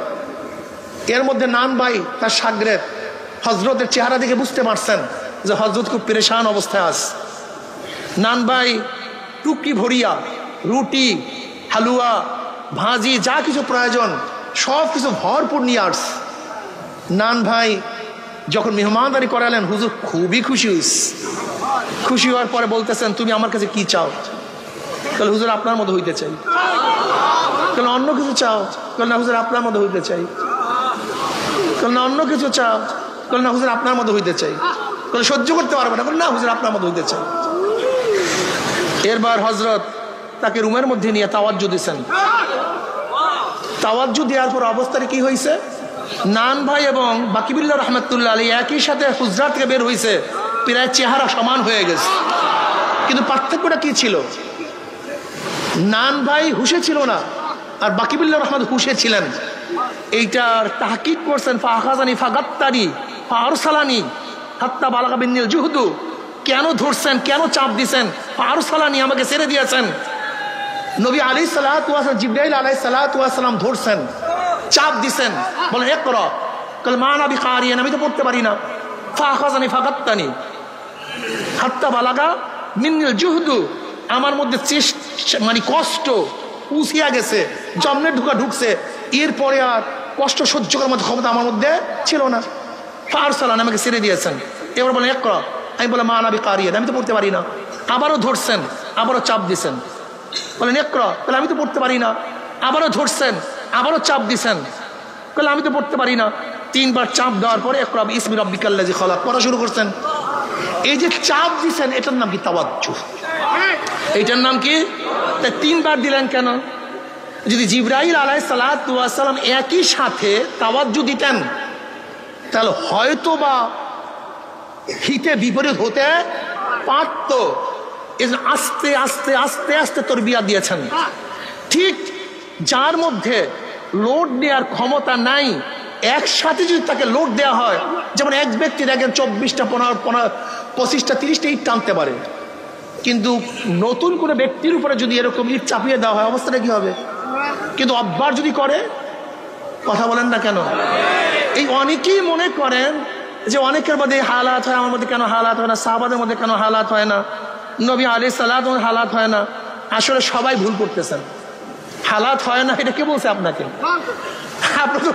এর মধ্যে নান ভাই তার শাগরেদ হজরতের চেহারা দেখে বুঝতে পারছেন যে হজরত খুব পেরেশান অবস্থায় আছে। নান ভাই টুকরি ভরিয়া রুটি, হালুয়া, ভাজি, যা কিছু প্রয়োজন সব কিছু ভরপুর নিয়ে আসছে। নান ভাই যখন মেহমানদারি করালেন, হুজুর খুবই খুশি হইস। খুশি হওয়ার পরে বলতেছেন, তুমি আমার কাছে কি চাও? তাহলে হুজুর আপনার মতো হইতে চাই। তাহলে অন্য কিছু চাও? তাহলে না হুজুর আপনার মতো হইতে চাই। তাহলে না অন্য কিছু চাও? তাহলে না হুজুর আপনার মতো হইতে চাই। তাহলে সহ্য করতে পারবে না? না হুজুর আপনার মতো হইতে চাই। এরবার হজরত তাকে রুমের মধ্যে নিয়ে তাওয়াজ্জু দিয়েছেন। তাওয়াজ্জু দেওয়ার পর অবস্থাটা কি হয়েছে, নান ভাই এবং বাকিবুল্লাহ রহমতুল্লাহ আলী একই সাথে হুজরা থেকে বের হয়েছে, প্রায় চেহারা সমান হয়ে গেছে। কিন্তু পার্থক্যটা কি ছিল, নান ভাই হুশে ছিল না আর বাকিবুল্লাহ রহমত হুশে ছিলেন। এইটার তাহকিক করছেন ফাখাজানি ফাগাত্তানি ফারসালানি হাত্তা বালাগা বিন্নিল জুহদু। কেন ধরছেন, কেন চাপ দিয়েছেন? ফারসালানি, আমাকে ছেড়ে দিয়েছেন। নবী আলাইহিস সালাতু ওয়াস সালাম, জিবরাইল আলাইহিস সালাতু ওয়াস সালাম ধরছেন, চাপ দিছেন, বলেন ইকরা। কাল মা না বিকারিয়ান, আমি তো পড়তে পারি না। ফাখাজানি ফাগাত্তানি হাত্তা বালাগা মিন্নিল জুহদু, আমার মধ্যে মানে কষ্ট উছিয়া গেছে, জন্মের ঢুকছে। এরপরে আর কষ্ট সহ্য করার মতো ক্ষমতা আমার মধ্যে ছিল না। ফারসালান, আমাকে ছেড়ে দিয়েছেন। এবার বলেন ইকরা, আমি বলে মা না বিকারিয়ান, আমি তো পড়তে পারি না। আবারও ধরছেন, আবারও চাপ দিছেন, বলেন ইকরা। তাহলে আমি তো পড়তে পারি না। আবারও ধরছেন, আবারও চাপ দিছেন, তাহলে আমি তো পড়তে পারি না। তিনবার চাপ দেওয়ার পরে ইকরা বিসমি রাব্বিকাল্লাযী খালাক পড়া শুরু করছেন। এই যে চাপ দিছেন, এটার নাম কি তাওয়াজ্জু। এইটার নাম কি? তাই তিনবার দিলেন কেন? যদি জিবরাইল আলাইহিস সালাতু ওয়াস সালাম একই সাথে তাওয়াজ্জু দিতেন, তাহলে হয়তো বা হিতে বিপরীত হতে পারত। আস্তে আস্তে আস্তে আস্তে তরবিয়া দিয়েছেন। ঠিক যার মধ্যে লোড নেওয়ার ক্ষমতা নাই, একসাথে যদি তাকে লোড দেওয়া হয়, যেমন এক ব্যক্তি দেখেন 24টা 25টা 30টা ইট টানতে পারে, কিন্তু নতুন কোনো ব্যক্তির উপরে যদি এরকম ইট চাপিয়ে দেওয়া হয়, অবস্থাটা কি হবে? কিন্তু অব্বার যদি করে, কথা বলেন না কেন? এই অনেকেই মনে করেন যে অনেকের মধ্যে হালাত হয়, আমার মধ্যে কেন হালাত হয় না, সাহাবাদের মধ্যে কেন হালাত হয় না, নবী আলাইহিস সালাম হালাত হয় না। আসলে সবাই ভুল করতেছেন। হালাত হয় না এটা কে বলছে আপনাকে? আপনার তো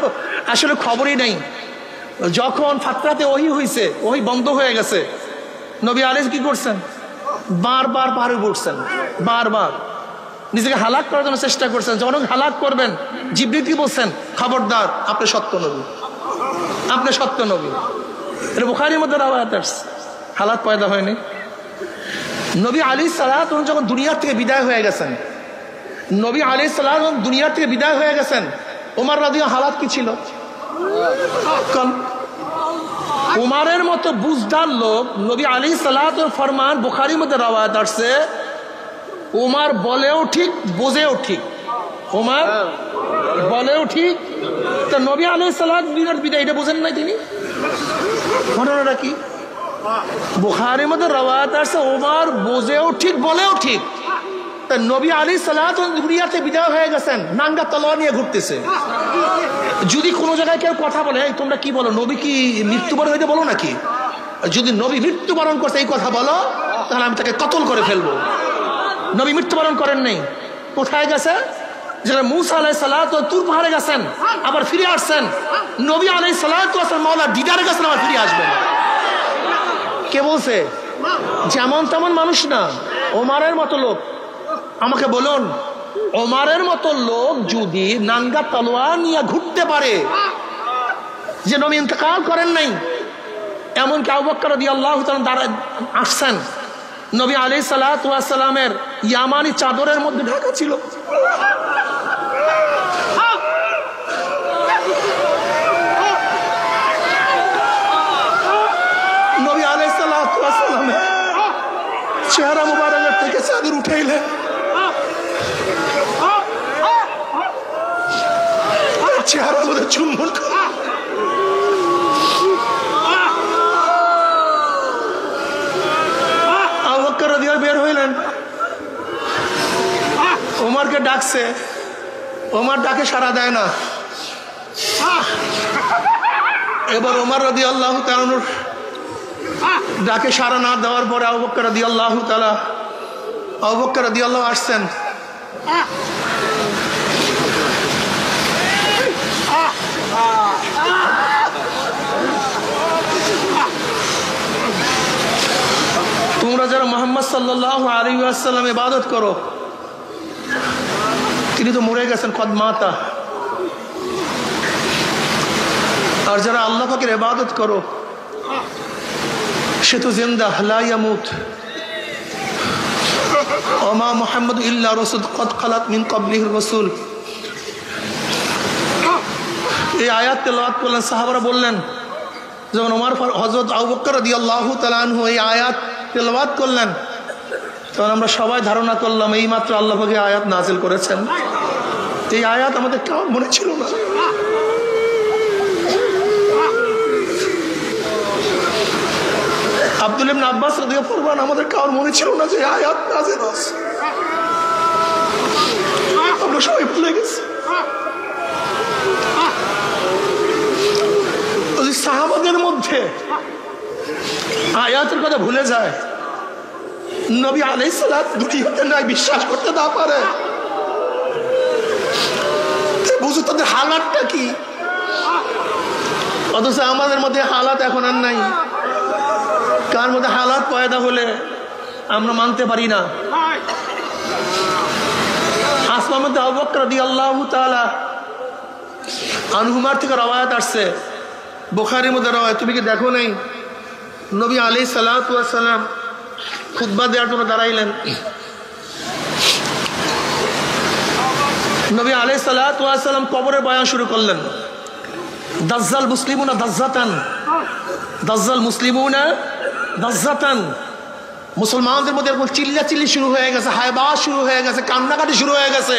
আসলে খবরই নেই। যখন ফাতরাতে ওহী হয়েছে, ওহী বন্ধ হয়ে গেছে, নবী আলাইহিস কি করছেন? বারবার পাহাড়ে উঠছেন, বারবার নিজেকে হালাক করার জন্য চেষ্টা করছেন। যখন হালাক করবেন, জিবরিল কি বলছেন? খবরদার, আপনি সত্য নবী, আপনি সত্য নবী। এটা বুখারীর মধ্যে রাওয়ায়াত আছে। হালাত পয়দা হয়নি। নবী আলাইহিস সালাত যখন দুনিয়া থেকে বিদায় হয়ে গেছেন, নবী আলাইহিস সালাত দুনিয়া থেকে বিদায় হয়ে গেছেন, ওমর রাদিয়াল্লাহু হালাত কি ছিল? উমারের মতো বুঝদার লোক, নবী আলাইহিস সালাতুর ফরমান বুখারীর মধ্যে রাওয়ায়াত আছে, উমার বলেও ঠিক বোঝেও ঠিক। উমার বলেও ঠিক, তা নবী আলাইহিস সালাত দুনিয়ার বিদায় এটা বোঝেন নাই তিনি? ঘটনাটা কি? বুখারীর মধ্যে রাওয়ায়াত আছে, উমার বোঝেও ঠিক বলেও ঠিক। তা নবী আলাইহিস সালাত দুনিয়াতে বিদায় হয়ে গেছেন, নাঙ্গা তলোয়ার নিয়ে ঘুরতেছে। যদি কোনো জায়গায় কেউ কথা বলে, তোমরা কি বলো, নবী কি মৃত্যুবরণ হইতে বলো নাকি? যদি নবী মৃত্যুবরণ করছে এই কথা বলো, তাহলে আমি তাকে কতল করে ফেলবো। নবী মৃত্যুবরণ করেন নাই। কোথায় গেছে? যেটা মূসা আলাইহিস সালাত তুর পাহাড়ে গেছেন, আবার ফিরে আসছেন। নবী আলাইহিস সালাত মাওলার দিদারে গেছেন, আবার ফিরে আসবেন। কে বলছে? যেমন তেমন মানুষ না, ওমরের মতো লোক। আমাকে বলুন, ওমরের মতো লোক যদি নাঙ্গা তলোয়ার নিয়ে ঘুরতে পারে, যে নবী ইন্তেকাল করেন নাই, এমনকি আবু বকর রাদিয়াল্লাহু তাআলা দাঁড়ায় আসছেন, নবী আলাইহিস সালাতু ওয়াস সালামের ইয়ামানি চাদরের মধ্যে ঢাকা ছিল। নবী আলাইহিস সালাতু ওয়াস সালামের চেহারা মুবারকের থেকে চাদর উঠাইলেন, চেহারা মধ্যে চুম্বন আবু বকর রাদিয়াল্লাহু বের হইলেন, ওমরকে ডাকছে, ওমর ডাকে সাড়া দেয় না। এবার ওমর রাদিয়াল্লাহু তাআলা ডাকে সাড়া না দেওয়ার পরে আবু বকর রাদিয়াল্লাহু তাআলা আসছেন। তোমরা যারা মুহাম্মদ সাল্লাল্লাহু আলাইহি ওয়াসাল্লাম ইবাদত করো, তিনি তো মরে গেছেন, কদ মাতা। আর যারা আল্লাহ পাকের ইবাদত করো, সে তো জিন্দা, লা ইয়ামুত। ওমা মুহাম্মদ ইল্লা রাসূল কদ খালাত মিন ক্বাবলিহির রাসূল। এই আয়াত তেলাওয়াত করলেন, সাহাবারা বললেন, যখন ওমর হযরত আবু বকর রাদিয়াল্লাহু তাআলা আনহু এই আয়াত তেলাওয়াত করলেন, তখন আমরা সবাই ধারণা করলাম এই মাত্র আল্লাহ পাক আয়াত নাযিল করেছেন। এই আয়াত আমাদের কেউ মনে ছিল না। আব্দুল্লাহ ইবনে আব্বাস রাদিয়াল্লাহু আনহু আমাদের কারোর মনে ছিল না যে আয়াত নাযিল হয়েছে। আমরা সবাই ভুলে গেছি। সাহাবাদের মধ্যে আয়াতের কথা ভুলে যায়, নবী আলাইহিস সালাত দুনিয়াতে নাই বিশ্বাস করতে না পারে, বুঝো তাদের হালাতটা কি। অথচ আমাদের মধ্যে হালাত এখন আর নাই। কার মধ্যে হালাত পয়দা হলে আমরা মানতে পারি না। আসমার মধ্যে আবু বকর রাদিয়াল্লাহু তাআলা আনহুমার থেকে রওয়ায়াত আসছে, বুখারীর মধ্যে রওয়ায়াত। তুমি কি দেখো নাই? নবী আলাইহিস সালাতু ওয়াস সালাম খুতবা দেওয়ার জন্য দাঁড়াইলেন। নবী আলাইহিস সালাতু ওয়াস সালাম কবরের বয়ান শুরু করলেন। দাজ্জাল মুসলিমুনা দাজ্জাতান, দাজ্জাল মুসলিমুনা দাজ্জাতান। মুসলমানদের মধ্যে এরকম চিল্লাচিল্লি শুরু হয়ে গেছে, হায়বাস শুরু হয়ে গেছে, কান্নাকাটি শুরু হয়ে গেছে।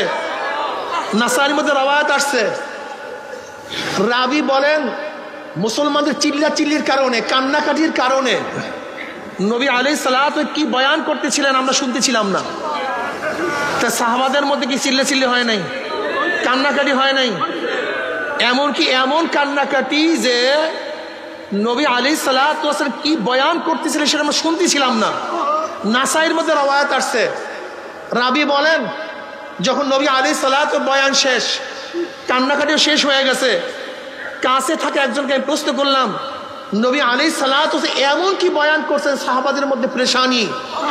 নাসাইর মধ্যে রওয়ায়াত আসছে, রাবি বলেন মুসলমানদের চিল্লাচিল্লির কারণে, কান্নাকাটির কারণে নবী আলাইহিস সালাতু কি বয়ান করতেছিলেন আমরা শুনতেছিলাম না। তা সাহাবাদের মধ্যে কি চিল্লাচিল্লি হয় নাই, কান্নাকাটি হয় নাই? এমনকি এমন কান্নাকাটি যে নবী আলাইহিস সালাতু ওয়াস সালাম কি বয়ান করতেছিলেন সেটা আমরা শুনতেছিলাম না। নাসাইর মধ্যে রওয়ায়াত আসছে, রাবি বলেন যখন নবী আলাইহিস সালাতু বয়ান শেষ, কান্নাকাটিও শেষ হয়ে গেছে, কাছে থাকে একজনকে আমি প্রশ্ন করলাম, নবী আলাইহিস সালাতু ওয়াস সালাম এমন কি বয়ান করছেন সাহাবাদের মধ্যে পেরেশানি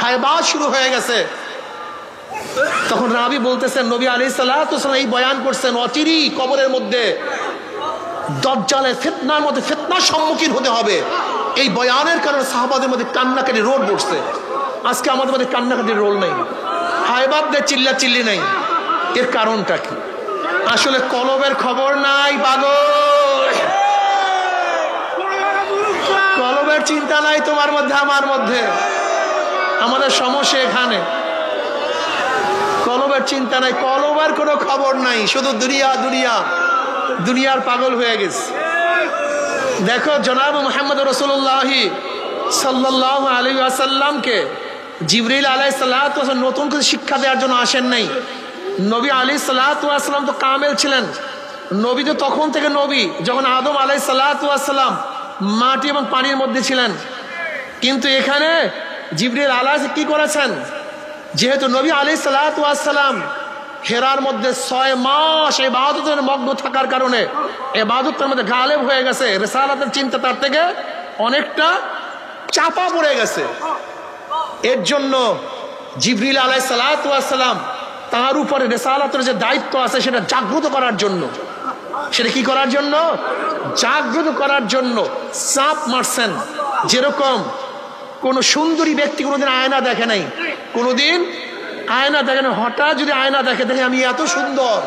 হায়বাত শুরু হয়ে গেছে। তখন রাবি বলতেছেন নবী আলাইহিস সালাতু ওয়াস সালাম এই বয়ান করছেন অচিরেই কবরের মধ্যে দাজ্জালের ফিতনার মধ্যে ফিতনার সম্মুখীন হতে হবে। এই বয়ানের কারণে সাহাবাদের মধ্যে কান্নাকাটি রোল পড়ছে। আজকে আমাদের মধ্যে কান্নাকাটির রোল নেই, হায়বাত দিয়ে চিল্লা চিল্লি নেই। এর কারণটা কি? আসলে কলবের খবর নাই পাগল, কলবের চিন্তা নাই তোমার মধ্যে আমার মধ্যে। আমাদের সমস্যা এখানে, কলবের চিন্তা নাই, কলবের কোনো খবর নাই, শুধু দুনিয়া দুনিয়া, দুনিয়ার পাগল হয়ে গেছে। দেখো জনাব মুহাম্মদ রাসূলুল্লাহ সাল্লাল্লাহু আলাইহি ওয়াসাল্লামকে জিবরিল আলাইহিস সালাতু ওয়াস সালাম নতুন করে শিক্ষা দেওয়ার জন্য আসেন নাই। নবী আলাইহিস সালাতু ওয়াস সালাম তো কামেল ছিলেন, নবী তো তখন থেকে নবী যখন আদম আলাইহিস সালাতু ওয়াস সালাম মাটি এবং পানির মধ্যে ছিলেন। কিন্তু এখানে জিবরিল আলাইহিস কি করেছেন, যেহেতু নবী আলাইহিস সালাতু ওয়াস সালাম হেরার মধ্যে 6 মাস ইবাদতের মগ্ন থাকার কারণে ইবাদতের মধ্যে গালেব হয়ে গেছে, রিসালাতের চিন্তা তার থেকে অনেকটা চাপা পড়ে গেছে। এর জন্য জিবরিল আলাইহিস সালাতু ওয়াস সালাম তার উপরে রিসালাতের যে দায়িত্ব আছে সেটা জাগ্রত করার জন্য, সেটা কি করার জন্য, জাগ্রত করার জন্য চাপ মারছেন। যেরকম কোন সুন্দরী ব্যক্তি কোনোদিন আয়না দেখে নাই, কোনোদিন আয়না দেখে না, হঠাৎ যদি আয়না দেখে দেখে আমি এত সুন্দর,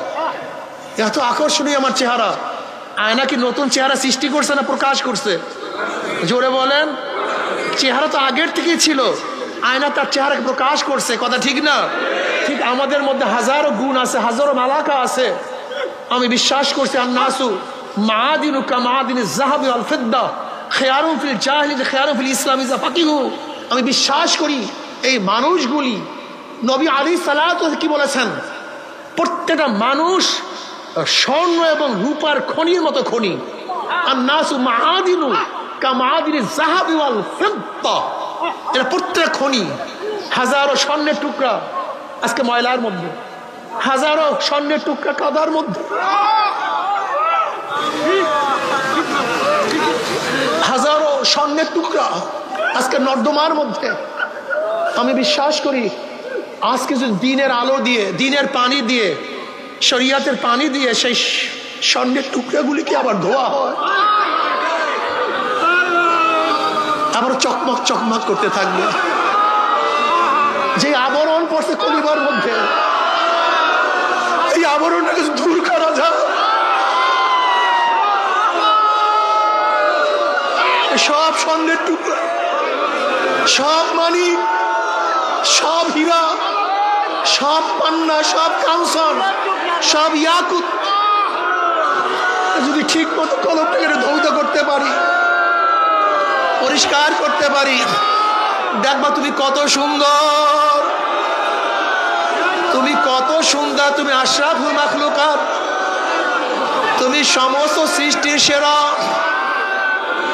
এত আকর্ষণীয় আমার চেহারা, আয়না কি নতুন চেহারা সৃষ্টি করছে না প্রকাশ করছে? জোরে বলেন। চেহারা তো আগের থেকেই ছিল, আয়না তার চেহারাকে প্রকাশ করছে, কথা ঠিক না? ঠিক আমাদের মধ্যে হাজারো গুণ আছে, হাজারো মালাকা আছে। আমি বিশ্বাস করছি আন্নাসু মাআদিনু কামাআদিনিজ যাহাবি ওয়াল ফিদ্দা খিয়ারুন ফিল জাহিলিয়্যাতি খিয়ারুন ফিল ইসলাম ইযা ফাকিহু। আমি বিশ্বাস করি এই মানুষগুলি, নবী আলাইহিস সালাতু কি বলেছেন, প্রত্যেকটা মানুষ স্বর্ণ এবং রূপার খনির মতো খনি। আন্নাসু মাআদিনু কামাআদিনিজ যাহাবি ওয়াল ফিদ্দা, এটা প্রত্যেক খনি। হাজারো স্বর্ণের টুকরা আজকে ময়লার মধ্যে, হাজারো স্বর্ণের টুকরা কাদার মধ্যে, হাজারো স্বর্ণের টুকরা আজকে নর্দমার মধ্যে। আমি বিশ্বাস করি আজকে যদি দিনের আলো দিয়ে, দিনের পানি দিয়ে, শরিয়াতের পানি দিয়ে সেই স্বর্ণের টুকরাগুলিকে আবার ধোয়া হয়, আবার চকমক চকমক করতে থাকবে। যে আবরণ পড়ছে কলিবার মধ্যে, এই আবরণটাকে দূর করা যায়। সব স্বর্ণের টুকরা, সব মানিক, সব হীরা, সব পান্না, সব কাউসার, সব ইয়াকুত যদি ঠিক মতো কলবটাকে ধৌত করতে পারি, পরিষ্কার করতে পারি, দেখবা তুমি কত সুন্দর, তুমি কত সুন্দর, তুমি আশরাফুল মাখলুকাত, তুমি সমস্ত সৃষ্টির সেরা।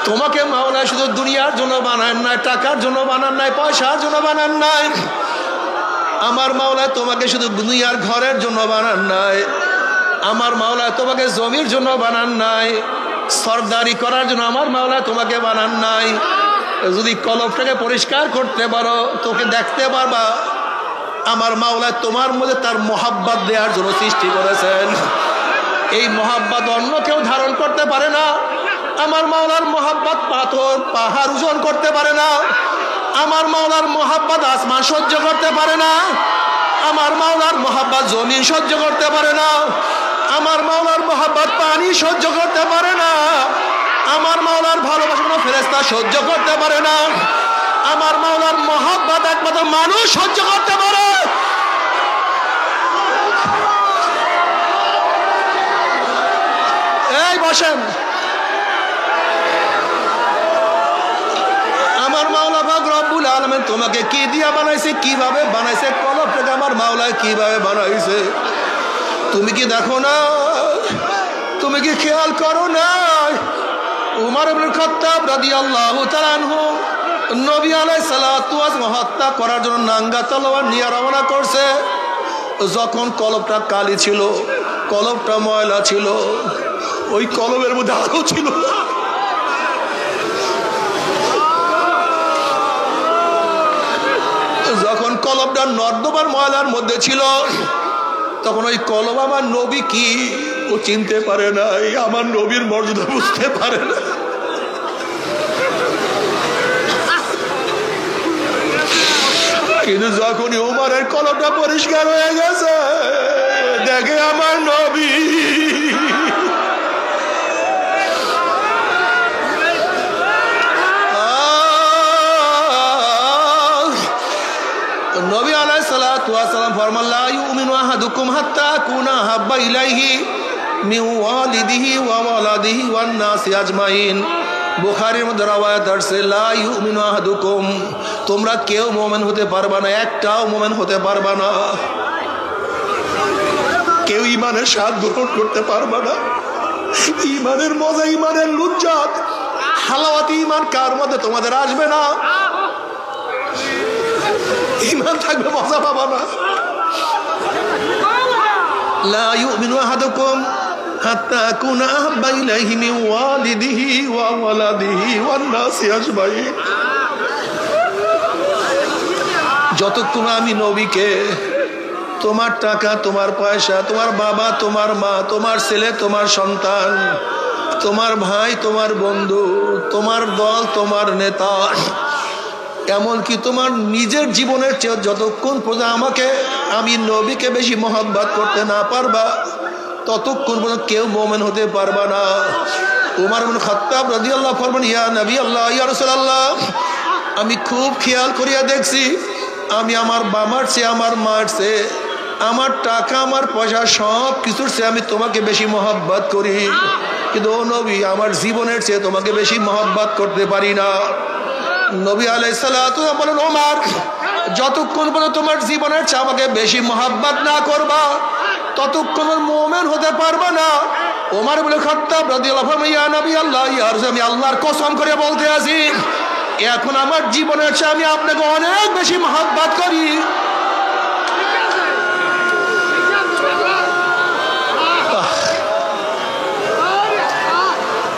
তোমাকে মাওলা শুধু দুনিয়ার জন্য বানান নাই, টাকার জন্য বানান নাই, পয়সার জন্য বানান নাই। আমার মাওলা তোমাকে শুধু দুনিয়ার ঘরের জন্য বানান নাই, আমার মাওলা তোমাকে জমির জন্য বানান নাই, সরদারি করার জন্য আমার মাওলা তোমাকে বানান নাই। যদি কলবটাকে পরিষ্কার করতে পারো, তোকে দেখতে পারবা আমার মাওলা তোমার মধ্যে তার মোহাব্বত দেওয়ার জন্য সৃষ্টি করেছেন। এই মোহাব্বত অন্য কেউ ধারণ করতে পারে না। আমার মাওলার মোহাব্বত পাথর পাহাড় ওজন করতে পারে না। আমার মাওলার মোহাব্বত আসমান সহ্য করতে পারে না। আমার মাওলার মোহাব্বত জমিন সহ্য করতে পারে না। আমার মাওলার মোহাব্বত পানি সহ্য করতে পারে না। আমার মাওলার ভালোবাসা কোনো ফেরেশতা সহ্য করতে পারে না। আমার মাওলার মোহাব্বত একমাত্র মানুষ সহ্য করতে পারে। এই বসেন, আমার মাওলা পাক রব্বুল আলামিন তোমাকে কি দিয়া বানাইছে, কিভাবে বানাইছে, কলব থেকে আমার মাওলা কিভাবে বানাইছে তুমি কি দেখো না? তুমি কি খেয়াল করো না? উমর ইবনে খাত্তাব রাদিয়াল্লাহু তাআলা আনহু নবী আলাইহিস সালাতু ওয়াস হত্যা করার জন্য নাঙ্গা তলোয়ার নিয়ে রওনা করছে। যখন কলবটা কালি ছিল, কলবটা ময়লা ছিল, ওই কলবের মধ্যে আলো ছিল। যখন কলবটা নর্দমার ময়লার মধ্যে ছিল, তখন ওই কলব আমার নবী কি ও চিনতে পারে নাই, আমার নবীর মর্যাদা বুঝতে পারে না। কিন্তু যখনই উমরের কলবটা পরিষ্কার হয়ে গেছে, দেখে আমার নবী, নবী আলাইহিস সালাতু ওয়াস সালাম ফরমান লা ইউমিনু আহাদুকুম হাত্তা কুনা হাব্বা ইলাইহি মিন ওয়ালিদিহি ওয়া ওয়ালাদিহি ওয়ান নাসি আজমাইন। বুখারীর মধ্যে রওয়ায়াত আছে লা ইউমিনু আহাদুকুম, তোমরা কেউ মুমিন হতে পারবা না, একটাও মুমিন হতে পারবা না, কেউ ঈমানের স্বাদ গ্রহণ করতে পারবা না। ঈমানের মজা, ঈমানের লুজ্জত, হালাওয়াত ঈমান কার মধ্যে তোমাদের আসবে না। ঈমান থাকবে, মজা পাবা না। লা ইউমিনু আহাদুকুম হাত্তা কুনা আহাব্বা ইলাইহি মিন ওয়ালিদিহি ওয়া ওয়ালাদিহি ওয়ান নাসি আজমাইন। যতক্ষণ আমি নবীকে তোমার টাকা, তোমার পয়সা, তোমার বাবা, তোমার মা, তোমার ছেলে, তোমার সন্তান, তোমার ভাই, তোমার বন্ধু, তোমার দল, তোমার নেতা, এমনকি তোমার নিজের জীবনের চেয়ে যতক্ষণ পর্যন্ত আমাকে, আমি নবীকে বেশি মহব্বত করতে না পারবা, ততক্ষণ পর্যন্ত কেউ মুমিন হতে পারবা না। উমর ইবনে খাত্তাব রাদিয়াল্লাহু ফরমান ইয়া নবী আল্লাহ, ইয়া রাসূলুল্লাহ, আমি খুব খেয়াল করিয়া দেখছি, আমি আমার বাবার চেয়ে, আমার মার চেয়ে, আমার টাকা, আমার পয়সা, সব কিছুর চেয়ে আমি তোমাকে বেশি মহব্বত করি, কিন্তু ও নবী, আমার জীবনের চেয়ে তোমাকে বেশি মহব্বত করতে পারি না। নবী আলাইহিস সালাতু ওয়া সালাম বলেন, ওমর, যতক্ষণ পর্যন্ত তোমার জীবনের চেয়ে আমাকে বেশি মহব্বত না করবা, ততক্ষণ মুমিন হতে পারবা না। ওমর ইবনে খাত্তাব রাদিয়াল্লাহু আনহু ইয়া নবী আল্লাহ, ইয়া রাসূল, আমি আল্লাহর কসম করে বলতে আছি, এখন আমার জীবনের চেয়ে আমি আপনাকে অনেক বেশি মহব্বত করি।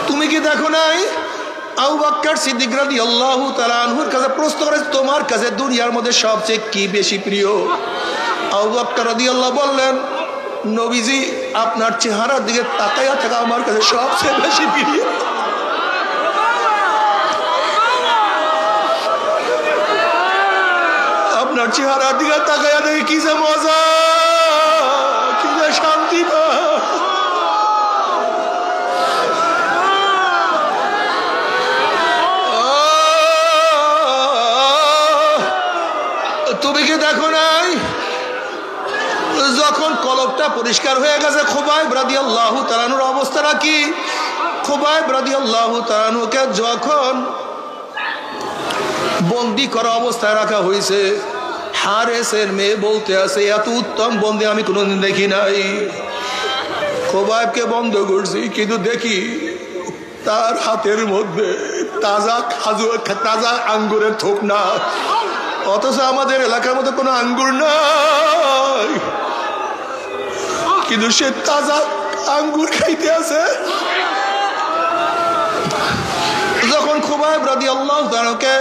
তুমি কি দেখো নাই আবু বকর সিদ্দিক রাদিয়াল্লাহু তাআলা আনহুর কাছে প্রশ্ন করে, তোমার কাছে দুনিয়ার মধ্যে সবচেয়ে কি বেশি প্রিয়? আবু বকর রাদিয়াল্লাহু বললেন, নবীজি, আপনার চেহারার দিকে তাকায়া থাকা আমার কাছে সবচেয়ে বেশি প্রিয়। আপনার চেহারার দিকে তাকায়া দেখি কি যে মজা, কি যে শান্তি পায়। তুমি কি দেখো নাই যখন কলবটা পরিষ্কার হয়ে গেছে, খুবাইব রাদিয়াল্লাহু তাআলা আনহুর অবস্থাটা কি? খুবাইব রাদিয়াল্লাহু তাআলা আনহুকে যখন বন্দি করা অবস্থায় রাখা হয়েছে, হারেসের মেয়ে বলতে আছে, এত উত্তম বন্দি আমি কোনোদিন দেখি নাই। খুবাইবকে বন্ধ করছি, কিন্তু দেখি তার হাতের মধ্যে তাজা আঙ্গুরের থোক না, অথচ আমাদের এলাকার মধ্যে কোনো আঙ্গুর নাই, কিন্তু সে তাজা আঙ্গুর খাইতে আছে। যখন খুবাইব রাদিয়াল্লাহু তাআলাকে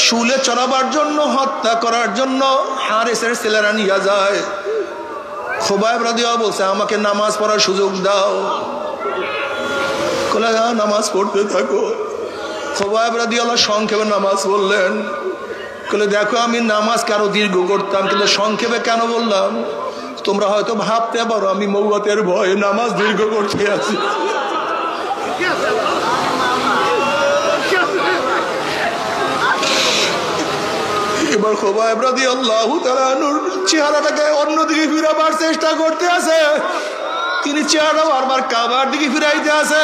শুলে চড়াবার জন্য, হত্যা করার জন্য হারেসের ছেলেরা নিয়ে যায়, খুবাইব রাদিয়াল্লাহু বলছে, আমাকে নামাজ পড়ার সুযোগ দাও। বলে, নামাজ পড়তে থাকো। খুবাইব রাদিয়াল্লাহু সংক্ষেপে নামাজ বললেন। বলে, দেখো, আমি নামাজকে আরো দীর্ঘ করতাম, কিন্তু সংক্ষেপে কেন বললাম? তোমরা হয়তো ভাবতে পারো আমি মৌয়াতের ভয়ে নামাজ দীর্ঘ করতে আছি। এবার খুবাইব রাদিয়াল্লাহু তাআলা আনহুর চেহারাটাকে অন্যদিকে ফিরাবার চেষ্টা করতে আছে, তিনি চেহারা বারবার কাবার দিকে ফিরাইতে আছে,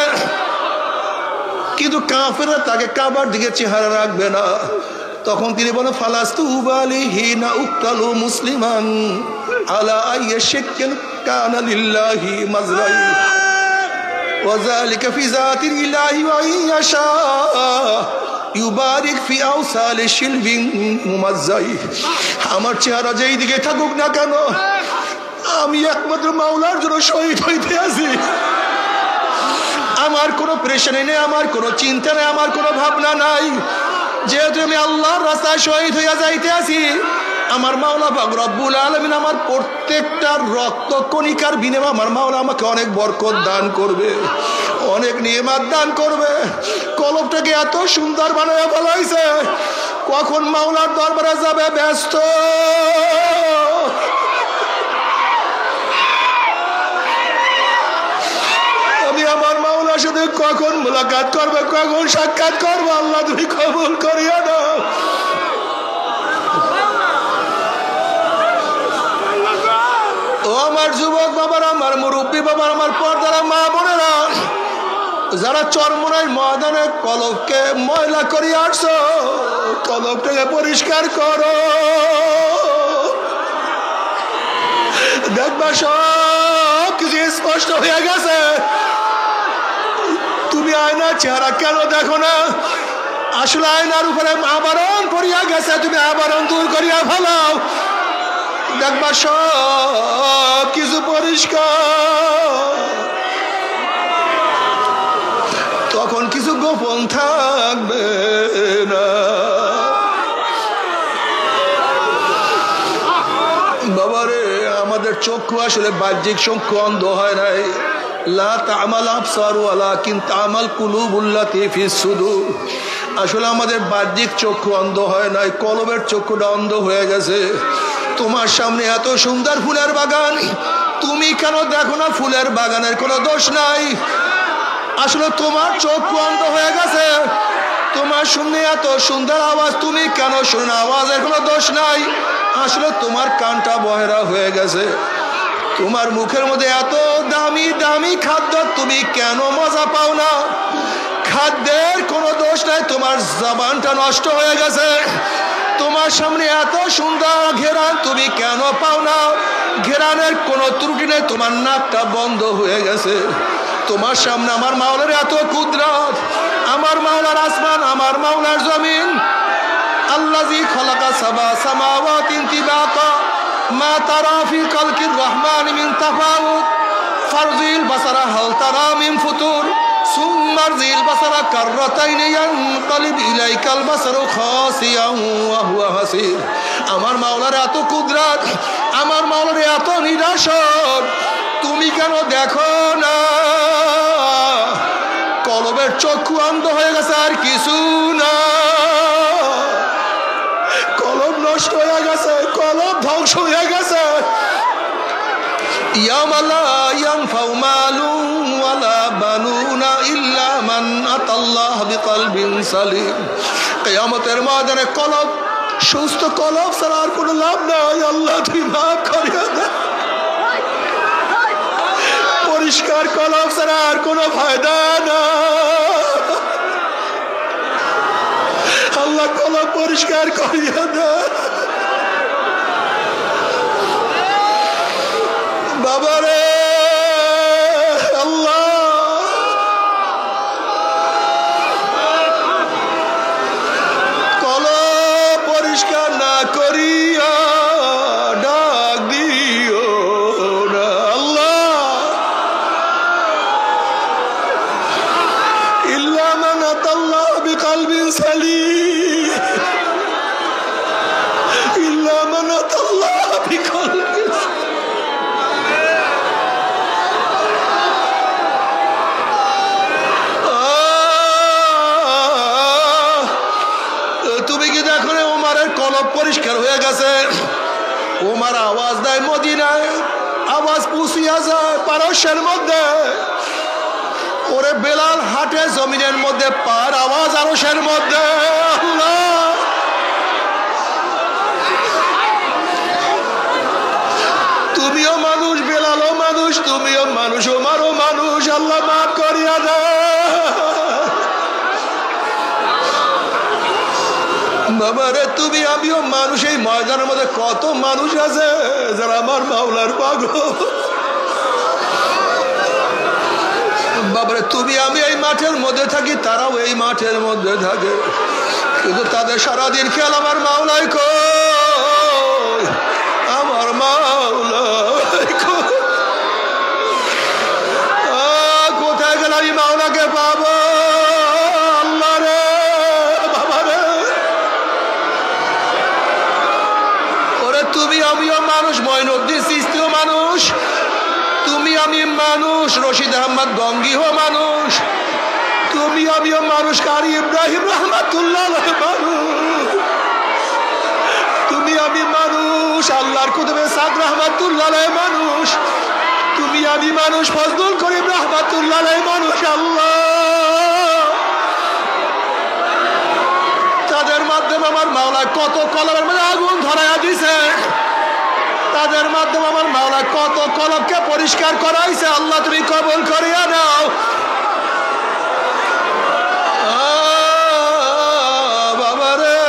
কিন্তু কাফেররা তাকে কাবার দিকে চেহারা রাখবে না। তখন তিনি বলেন, ফালাস্তু উবালিহি না উক্তালু মুসলিমান আলা আইয়িশিক্কিন কানা লিল্লাহি মাজরাই। ওয়াযালিকা ফি যাতিল ইলাহি ওয়া ইয়াশা ইউবারিক ফি আওসালি শিলবিন মুমাজ্জাই। আমার চেহারা যেই দিকে থাকুক না কেন, আমি একমাত্র মাওলার জন্য শহীদ হইতে আছি। আমার কোনো প্রেশানি নেই, আমার কোনো চিন্তা নেই, আমার কোনো ভাবনা নাই। যেহেতু আমি আল্লাহর রাস্তায় শহীদ হইয়া যাইতে আছি, আমার মাওলা পাক রব্বুল আলামিন আমার প্রত্যেকটা রক্ত কণিকার বিনিময়ে আমার মাওলা আমাকে অনেক বরকত দান করবে, অনেক নিয়ামত দান করবে। কলবটাকে এত সুন্দর বানায় ফেলাইছে, কখন মাওলার দরবারে যাবে ব্যস্ত। আমি আমার মাওলার সাথে কখন মুলাকাত করবে, কখন সাক্ষাৎ করবো, আল্লাহ তুমি কবুল করিয়া দাও। ও আমার যুবক বাবার, আমার মুরব্বী বাবার, আমার পর্দারা মা বোনেরা, যারা চরমোনাই ময়দানে কলবকে ময়লা করিয়া আসছো, কলবটাকে পরিষ্কার করো। দেখবা সব কিছু স্পষ্ট হয়ে গেছে। তুমি আয়নার চেহারা কেন দেখো না? আসলে আয়নার উপরে আবরণ পড়িয়া গেছে, তুমি আবরণ দূর করিয়া ফেলাও, দেখবা সব কিছু পরিষ্কার। তখন কিছু গোপন থাকবে না। বাবারে, আমাদের চক্ষু আসলে বাহ্যিক চক্ষু অন্ধ হয় নাই। লা তা'মাল আবসার ওয়ালাকিন তা'মাল কুলুবুল্লাতী ফিস সুদূর। আসলে আমাদের বাহ্যিক চক্ষু অন্ধ হয় নাই, কলবের চক্ষুটা অন্ধ হয়ে গেছে। তোমার সামনে এত সুন্দর ফুলের বাগান, তুমি কেন দেখো না ফুলের বাগানের কোনো দোষ নাই? আসলে তোমার চক্ষু অন্ধ হয়ে গেছে। তোমার শুনে এত সুন্দর আওয়াজ, তুমি কেন শুনো না? আওয়াজের কোনো দোষ নাই। আসলে তোমার কানটা বহেরা হয়ে গেছে। তোমার মুখের মধ্যে এত দামি দামি খাদ্য, তুমি কেন মজা পাও না? খাদ্যের কোনো দোষ নাই, তোমার জবানটা নষ্ট হয়ে গেছে। তোমার সামনে এত সুন্দর ঘেরান, তুমি কেন পাও না? ঘেরানের কোনো ত্রুটি নেই, তোমার নাকটা বন্ধ হয়ে গেছে। তোমার সামনে আমার মাওলার এত কুদরত, আমার মাওলার আসমান, আমার মাওলার জমিন। আল্লাযী খালাকা সাবা সামাওয়াতিন তিবাকা মা তারা ফি খালকির রহমান মিন তাফাউত ফারজিল বাসারা হাল তারা মিন ফুতুর সুম্মারজিল বাসারা কাররাতাইনি ইয়ানকালিব ইলাইকাল বাসারু খাসিয়ান ওয়া হুয়া হাসির। আমার মাওলার এত কুদরত, আমার মাওলার এত নিদর্শন, তুমি কেন দেখো না? কলবের চক্ষু অন্ধ হয়ে গেছে, আর কিছু না। কলব নষ্ট হয়ে গেছে, কলব ধ্বংস হয়ে গেছে। ইয়াওমা লা ইয়ানফাউ মালুন ওয়ালা বানুনা ইল্লা মান আতাল্লাহ বিকলবিন সালিম। কিয়ামতের ময়দানে কলব, সুস্থ কলব ছাড়া আর কোনো লাভ নাই। আল্লাহ তুমি মাফ করিয়া দাও। পরিষ্কার কলব ছাড়া আর কোনো ফায়দা না। আল্লাহ কলব পরিষ্কার করিয়া দাও। বাবারে আল্লাহ, কলব পরিষ্কার না করিয়া ডাক দিও না। আল্লাহ, ইল্লা মান আতাল্লাহ বিকলবিন সালিম, ইল্লা মান আতাল্লাহ বিকলবিন। তুমি কি দেখো না ওমরের কলব পরিষ্কার হয়ে গেছে? ওমর আওয়াজ দেয় মদিনায়, আওয়াজ পুষিয়া যায় পারস্যের মধ্যে। ওরে বেলাল হাটে জমিনের মধ্যে, পার আওয়াজ আরশের মধ্যে। আল্লাহ, তুমিও মানুষ, বেলালও মানুষ, তুমিও মানুষ, ওমরও মানুষ। আল্লাহ মাফ করিয়া দাও। বাবারে, তুমি আমিও মানুষ। এই ময়দানের মধ্যে কত মানুষ আছে যারা আমার মাওলার পাগল। বাবারে তুমি আমি এই মাঠের মধ্যে থাকি, তারাও এই মাঠের মধ্যে থাকে, কিন্তু তাদের সারাদিন খেয়াল আমার মাওলাই কই, আমার মাওলাই কই। কোথায় গেল আমি মাওলাকে পাবো? আল্লাহ রে বাবা রে, ওরে তুমি আমিও মানুষ, মঈনুদ্দিন চিশতিও মানুষ, তুমি আমি মানুষ, রশিদ আহমদ গঙ্গিও মানুষ, তুমি আমিও মানুষ, কারি ইব্রাহিম রহমাতুল্লাহ মানুষ, তুমি আমি মানুষ, আল্লাহর কুতুবে সাদ রহমাতুল্লাহ মানুষ, তুমি আমি মানুষ, ফজলুল করিম রহমাতুল্লাহ মানুষ। আল্লাহ তাদের মাধ্যমে আমার মাওলা কত কলমের মধ্যে আগুন ধরাইয়া দিছে, তাদের মাধ্যমে আমার মাওলা কত কলবকে পরিষ্কার করাইছে। আল্লাহ তুমি কবুল করিয়া নাও। বাবারে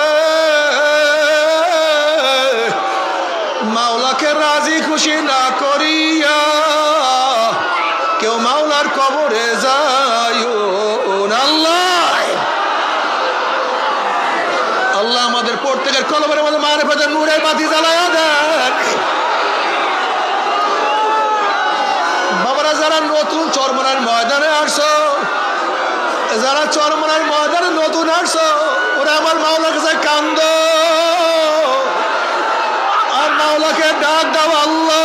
মাওলাকে রাজি খুশি না করিয়া কেউ মাওলার কবরে যাইও না। আল্লাহ আমাদের প্রত্যেকের কলবের মধ্যে মারিফাতের নূরের বাতি জ্বালায়া দেন। বাবারা যারা নতুন চরমনার ময়দানে আসছো, যারা চরমনার ময়দানে নতুন আসছো, ওরা আমার মাওলার কাছে কান্দো আর মাওলাকে ডাক দাও। আল্লাহ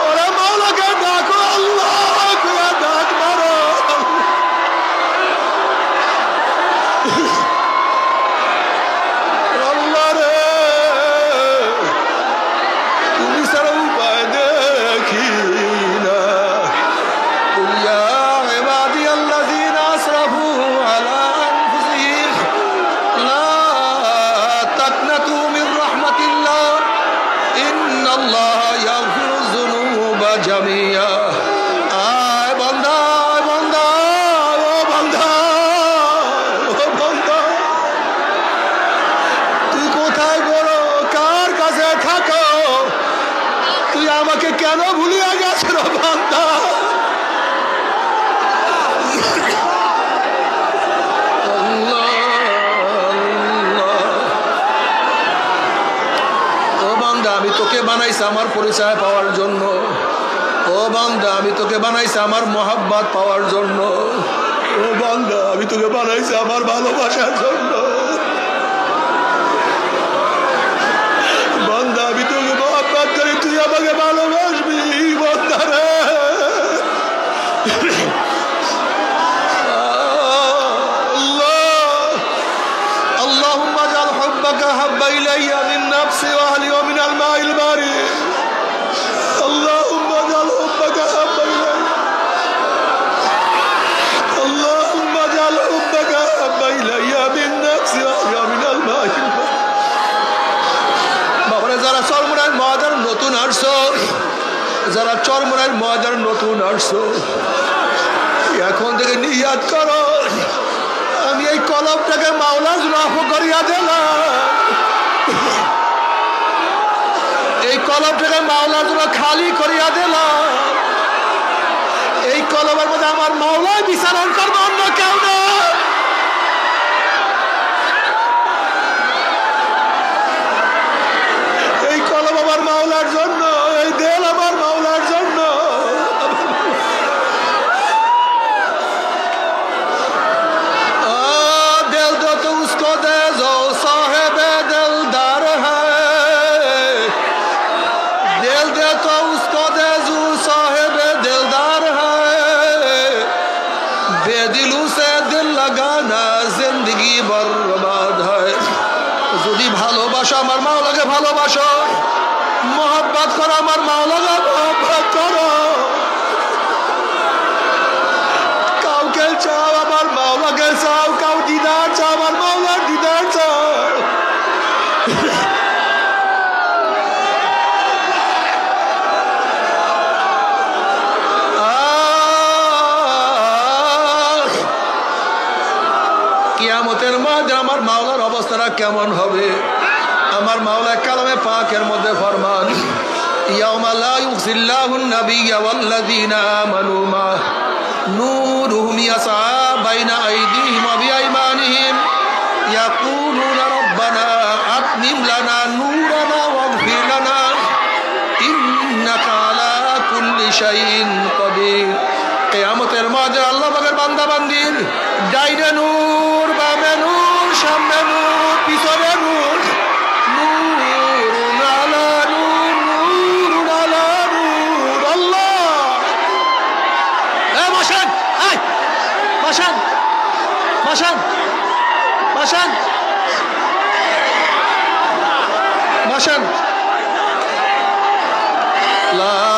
ওরা মাওলাকে ডাকো, আল্লাহ ডাক মারো। আল্লাহ রে তুমি ছাড়া উপায় দেখি না। ইয়া ইবাদিয়াল্লাযীনা আসরাফু আলা আনফুসিহিম লা তাকনাতু মির রাহমাতিল্লাহ ইন্নাল্লাহা ইয়াগফিরুয যুনুবা জামিয়া। আয় বান্দা, বান্দা, ও বান্দা, ও বান্দা, তুই কোথায় বড়, কার কাছে থাকো, তুই আমাকে কেন ভুলিয়া গেছ বান্দা? ও বান্দা আমি তোকে বানাইছি আমার পরিচয় পাওয়ার জন্য, ও বান্দা আমি তোকে বানাইছি আমার মোহাব্বত পাওয়ার জন্য, ও বান্দা আমি তোকে বানাইছি আমার ভালোবাসার জন্য, বান্দা আমি তোকে মোহাব্বত করি, তুই আমাকে ভালোবাসবি বান্দা রে। اللهم اجعل حبك حب إلي من نفسي وأهلي ومن الماء البارد. اللهم اجعل حبك حب إلي، اللهم اجعل حبك حب إلي من نفسي وأهلي ومن الماء البارد. বাবারে যারা চরমনার ময়দান নতুন আসছো, যারা চরমনার ময়দান নতুন আসছো, এখন থেকে নিয়াত করো আমি এই কলবটাকে মাওলার জন্য করিয়া দিলাম, এই কলবটাকে মাওলার জন্য খালি করিয়া দিলাম, এই কলবের মধ্যে আমার মাওলাই বিচারণ করবো, অন্য কেউ না। এই কলব আমার মাওলার জন্য, এই দেল আমার মাওলার জন্য। যদি ভালোবাসো আমার মাওলাকে ভালোবাসো, মোহাব্বত করো আমার মাওলাকে মোহাব্বত করো, কাউকে চাও আমার মাওলাকে চাও, কাউ দিদার চাও আমার মাওলার দিদার চাও। কিয়ামতের মাঝে আমার মাওলার অবস্থাটা কেমন হবে? আমার মাওলা কালামে পাকের মধ্যে ফরমান, ইয়াউমা লা ইউযিল্লাহুন নাবিয়্যা ওয়াল্লাযীনা আমানু মা নূরুহুম ইয়াসআ বাইনা আইদিহিম ওয়া বিআইমানিহিম ইয়াকুলুনা রাব্বানা আতমিম লানা নূরানা ওয়াগফির লানা ইন্নাকা আলা কুল্লি শাইইন কাদির। কিয়ামতের মাঠে আল্লাহ পাকের বান্দা বান্দির ডাইনে নূর, বামে নূর, সামনে নূর, পিছনে নূর, নূরুন আলা নূর, নূরুন আলা নূর। আল্লাহ এ বসেন, এই বসেন, বসেন, বসেন, বসেন। লা